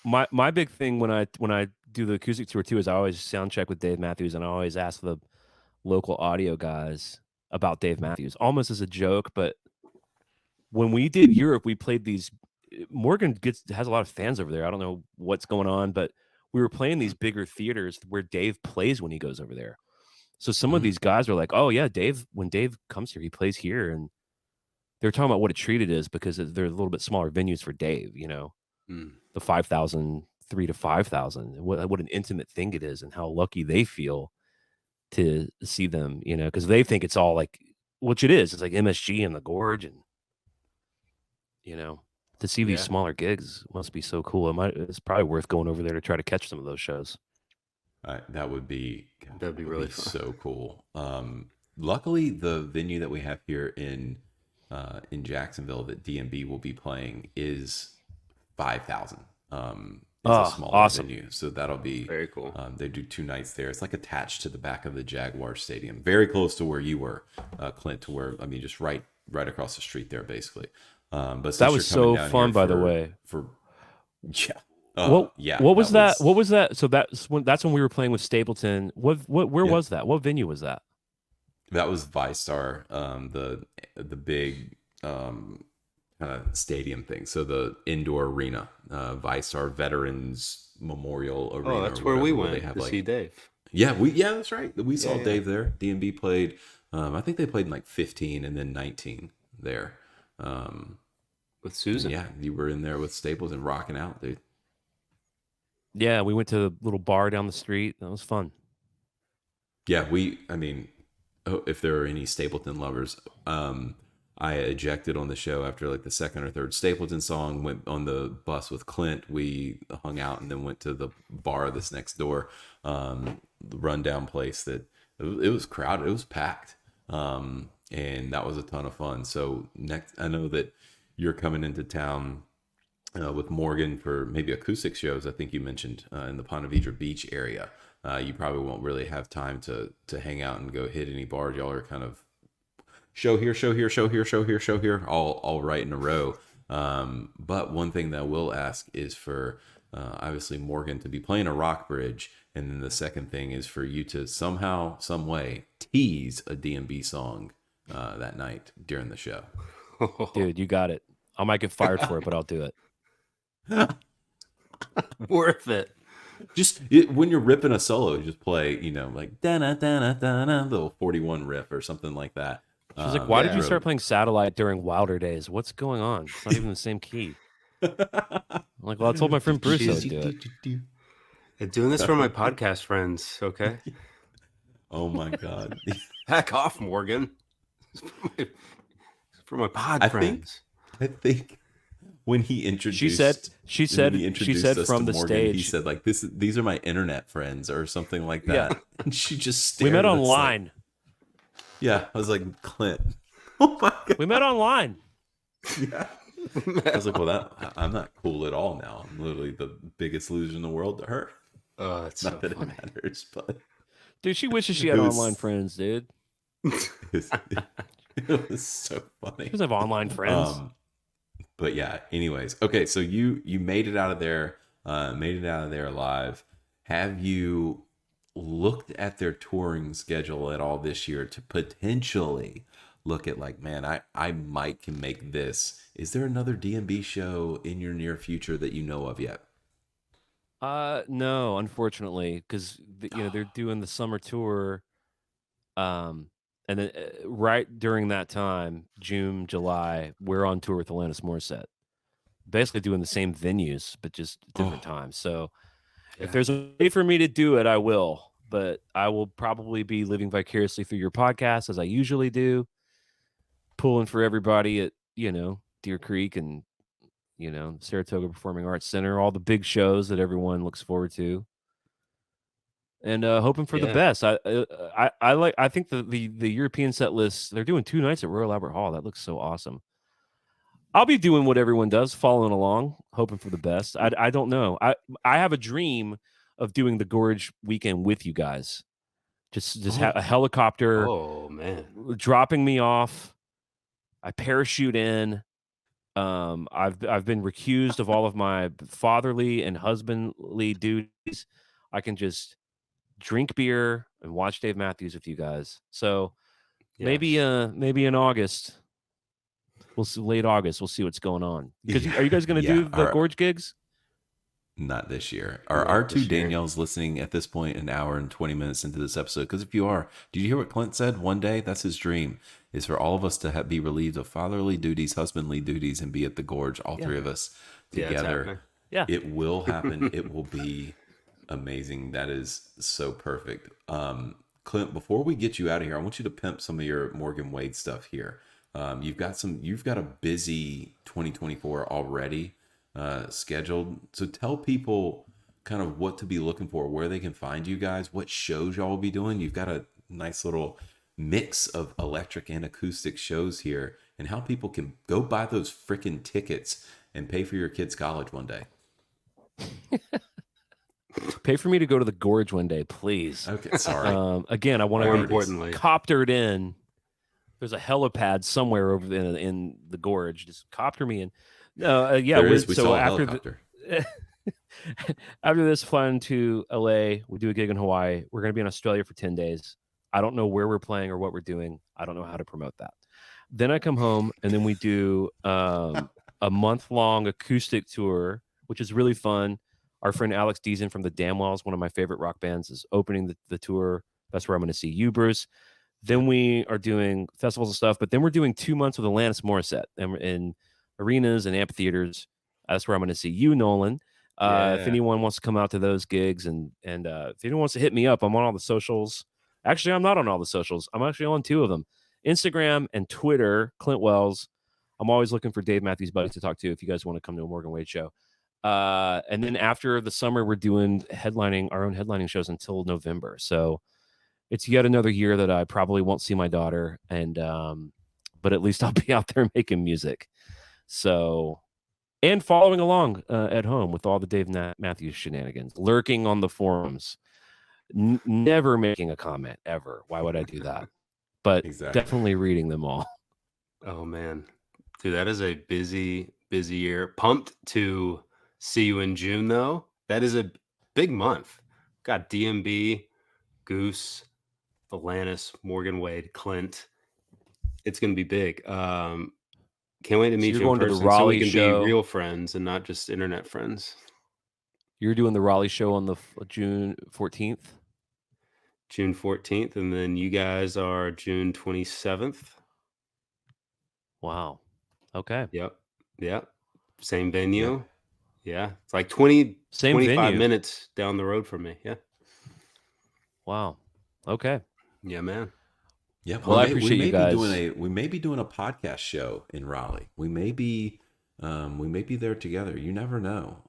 Thing, my big thing when I do the acoustic tour too is I always sound check with Dave Matthews, and I always ask the local audio guys about Dave Matthews, almost as a joke. But when we did Europe, we played these. Morgan has a lot of fans over there. I don't know what's going on, but we were playing these bigger theaters where Dave plays when he goes over there. So some of these guys are like, "Oh yeah, Dave. When Dave comes here, he plays here," and they're talking about what a treat it is because they're a little bit smaller venues for Dave. You know, the 5,000, 3 to 5,000. What an intimate thing it is, and how lucky they feel to see them. You know, because they think it's all like, which it is. It's like MSG and the Gorge, and you know, to see these smaller gigs must be so cool. It's probably worth going over there to try to catch some of those shows. That would be really fun. So cool. Luckily, the venue that we have here in Jacksonville that DMB will be playing is 5,000. is a Oh, smaller awesome. venue, so that'll be Very cool. they do 2 nights there. It's like attached to the back of the Jaguar Stadium, very close to where you were, Clint. To where I mean, just right across the street there, basically. But That since you're was coming so down here fun, by the way. for yeah, yeah, What was that that? What was was that? So that's when we were playing with Stapleton. Where yeah, was that? What venue was that? that was ViStar, the big kind of stadium thing. So the indoor arena, ViStar Veterans Memorial Oh, Arena or that's where we whatever, where they went have to see like Dave. yeah, that's right. We Yeah, saw yeah. Dave there. DMB played. I think they played in like 15 and then 19 there. Um, With and Susan. yeah, you were in there with Staples and rocking out, dude. Yeah, we went to the little bar down the street. That was fun. Yeah, I mean, oh, if there are any Stapleton lovers, I ejected on the show after like the second or third Stapleton song, went on the bus with Clint. We hung out and then went to the bar that's next door, the rundown place that it was crowded. It was packed. And that was a ton of fun. So next, I know that you're coming into town with Morgan for maybe acoustic shows. I think you mentioned in the Ponte Vedra Beach area. You probably won't really have time to hang out and go hit any bars. Y'all are kind of show here, show here, show here, show here, show here, all right in a row. But one thing that I will ask is for obviously Morgan to be playing a rock bridge, and then the second thing is for you to somehow, some way tease a DMB song that night during the show. Dude, you got it. I might get fired for it, but I'll do it. Worth it. Just when you're ripping a solo, just play, like da da da da da, little 41 riff or something like that. She's like, "Why did you really- start playing Satellite during Wilder Days? What's going on? It's not even the same key." I'm like, "Well, I told my friend Bruce I would do it." I'm doing this for my podcast friends, okay? Oh my God. Back off, Morgan. It's for my pod friends. I think when he introduced, She said us from to the Morgan, he stage. said like these are my internet friends or something like Yeah. that. And she just We stared met at us like- online. yeah, I was like, Clint. Oh my God. We met online. Yeah. I was like, well, I'm not cool at all now. I'm literally the biggest loser in the world to her. Oh, that's Not so that funny. it matters, but Dude, she wishes she had It was- online friends, dude. it was so funny. She doesn't have online friends. But yeah, anyways, okay, so you made it out of there, alive. Have you looked at their touring schedule at all this year to potentially look at like, man, I might can make this? Is there another DMB show in your near future that you know of yet? No, unfortunately, because they're doing the summer tour, and then right during that time, June, July, we're on tour with Alanis Morissette, basically doing the same venues but just different times. So Yeah. if there's a way for me to do it, I will. But I will probably be living vicariously through your podcast as I usually do, pulling for everybody at Deer Creek and Saratoga Performing Arts Center, all the big shows that everyone looks forward to, and hoping for the Yeah. best. I think the European set list, they're doing 2 nights at Royal Albert Hall. That looks so awesome. I'll be doing what everyone does, following along, hoping for the best. I don't know. I have a dream of doing the Gorge weekend with you guys. Just have a helicopter Oh, man. dropping me off. I parachute in. I've been recused of all of my fatherly and husbandly duties. I can just drink beer and watch Dave Matthews with you guys. So maybe Yes. maybe in August, we'll see, late August, we'll see what's going on. Because Yeah. are you guys going to Yeah, do the Gorge gigs? Not this year. Are Not our this two year. Danielles listening at this point, an hour and 20 minutes into this episode? Because if you are, did you hear what Clint said? One day, that's his dream, is for all of us to be relieved of fatherly duties, husbandly duties, and be at the Gorge, all three of us Yeah, it's together. happening. Yeah. It will happen. It will be amazing. That is so perfect. Clint, before we get you out of here, I want you to pimp some of your Morgan Wade stuff here. You've got a busy 2024 already scheduled. So tell people kind of what to be looking for, where they can find you guys, what shows y'all will be doing. You've got a nice little mix of electric and acoustic shows here, and how people can go buy those freaking tickets and pay for your kids' college one day. Pay for me to go to the Gorge one day, please. Okay, sorry. Again, I want More to be importantly, coptered in. There's a helipad somewhere over in the Gorge. Just copter me in. Yeah, There is. We so saw a after helicopter. after this, flying to LA, we do a gig in Hawaii. We're going to be in Australia for 10 days. I don't know where we're playing or what we're doing. I don't know how to promote that. Then I come home and then we do a month-long acoustic tour, which is really fun. Our friend Alex Deason from the Damwells, one of my favorite rock bands, is opening the tour. That's where I'm going to see you, Bruce. Then we are doing festivals and stuff, but then we're doing 2 months with Alanis Morissette in arenas and amphitheaters. That's where I'm going to see you, Nolan. If anyone wants to come out to those gigs and if anyone wants to hit me up, I'm on all the socials. Actually, I'm not on all the socials. I'm actually on 2 of them, Instagram and Twitter, Clint Wells. I'm always looking for Dave Matthews Buddies to talk to if you guys want to come to a Morgan Wade show. And then after the summer, we're doing our own headlining shows until November. So it's yet another year that I probably won't see my daughter, and but at least I'll be out there making music. So, and following along at home with all the Dave Matthews shenanigans, lurking on the forums, never making a comment ever. Why would I do that? But definitely reading them all. Oh man, dude, that is a busy year. Pumped to see you in June though. That is a big month. Got DMB, Goose, Alanis, Morgan Wade, Clint. It's gonna be big. Can't wait to meet you in person so we can be real friends and not just internet friends. You're doing the Raleigh show on the June 14th? June 14th, and then you guys are June 27th. Wow. Okay. Yep. Same venue. Yeah. It's like 25 minutes down the road from me. Yeah. Wow. Okay. Yeah, man. Yeah. Well, I appreciate you guys. We may be doing a podcast show in Raleigh. We may be there together. You never know.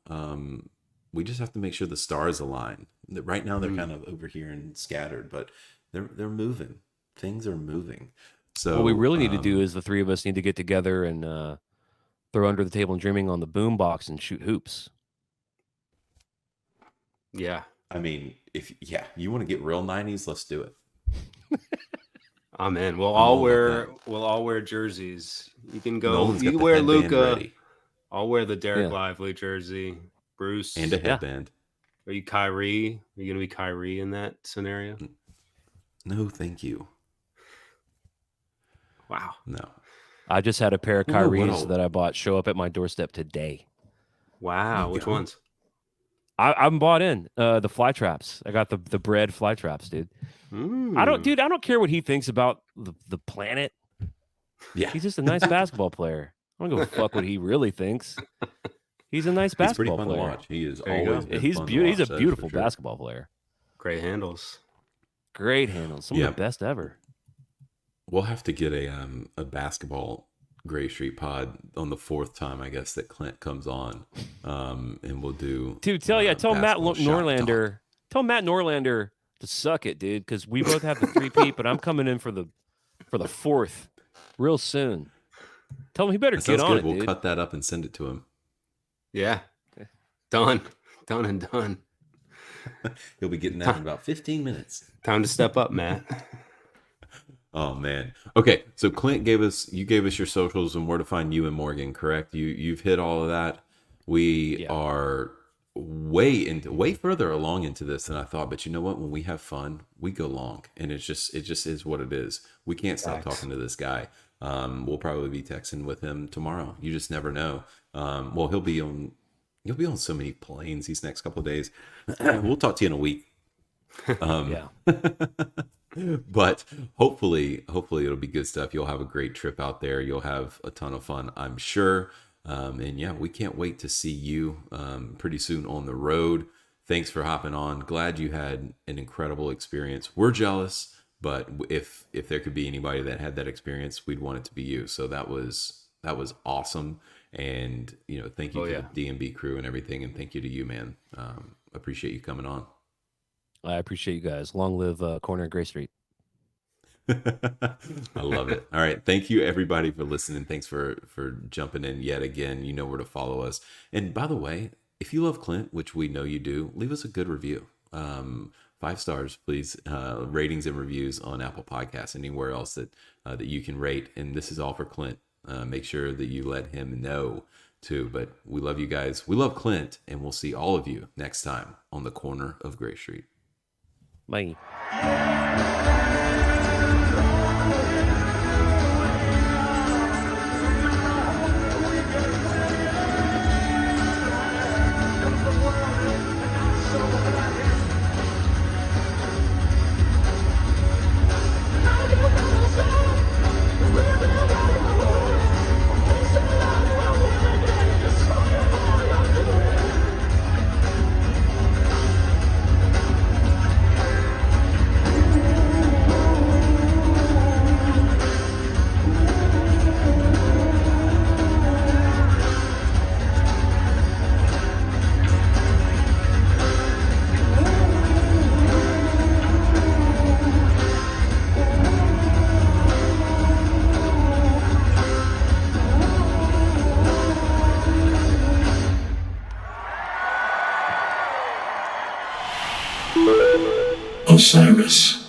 We just have to make sure the stars align. Right now they're kind of over here and scattered, but they're moving. Things are moving. So what we really need to do is the 3 of us need to get together and throw Under the Table and Dreaming on the boombox and shoot hoops. Yeah. I mean, if you want to get real 90s, let's do it. I'm in. We'll all wear jerseys. You can go. You wear Luca. I'll wear the Derek Lively jersey. Bruce and a headband. Are you Kyrie? Are you gonna be Kyrie in that scenario? No, thank you. Wow. No. I just had a pair of Kyries that I bought show up at my doorstep today. Wow. Which ones? I'm bought in. The fly traps. I got the bread fly traps, dude. I don't care what he thinks about the planet. Yeah. He's just a nice basketball player. I don't give a fuck what he really thinks. He's a nice basketball player. He's pretty fun to watch. He is always been He's fun to watch, he's a beautiful basketball player. Great handles. Some of the best ever. We'll have to get a basketball Gray Street pod on the 4th time, I guess, that Clint comes on, and we'll do. Dude, tell Matt Norlander to suck it, dude, because we both have the 3-peat, but I'm coming in for the 4th real soon. Tell him he better get on it, We'll dude. cut that up and send it to him. Yeah, done and done. He'll be getting that in about 15 minutes. Time to step up, Matt. Oh man. Okay, so Clint gave us your socials and where to find you and Morgan, correct? You've hit all of that. We are way further along into this than I thought, but you know what? When we have fun, we go long, and it just is what it is. We can't stop talking to this guy. We'll probably be texting with him tomorrow. You just never know. Well, he'll be on so many planes these next couple of days. We'll talk to you in a week. But hopefully it'll be good stuff. You'll have a great trip out there. You'll have a ton of fun, I'm sure. And yeah, we can't wait to see you pretty soon on the road. Thanks for hopping on. Glad you had an incredible experience. We're jealous, but if there could be anybody that had that experience, we'd want it to be you. So that was awesome. And thank you to the DMB crew and everything, and thank you to you, man. Appreciate you coming on. I appreciate you guys. Long live Corner of Gray Street. I love it. All right. Thank you everybody for listening. Thanks for jumping in yet again. You know where to follow us. And by the way, If you love Clint, which we know you do, leave us a good review. 5 stars, please. Ratings and reviews on Apple Podcasts, anywhere else that you can rate. And this is all for Clint. Make sure that you let him know too. But we love you guys. We love Clint, and we'll see all of you next time on the corner of Gray Street. Bye. Osiris.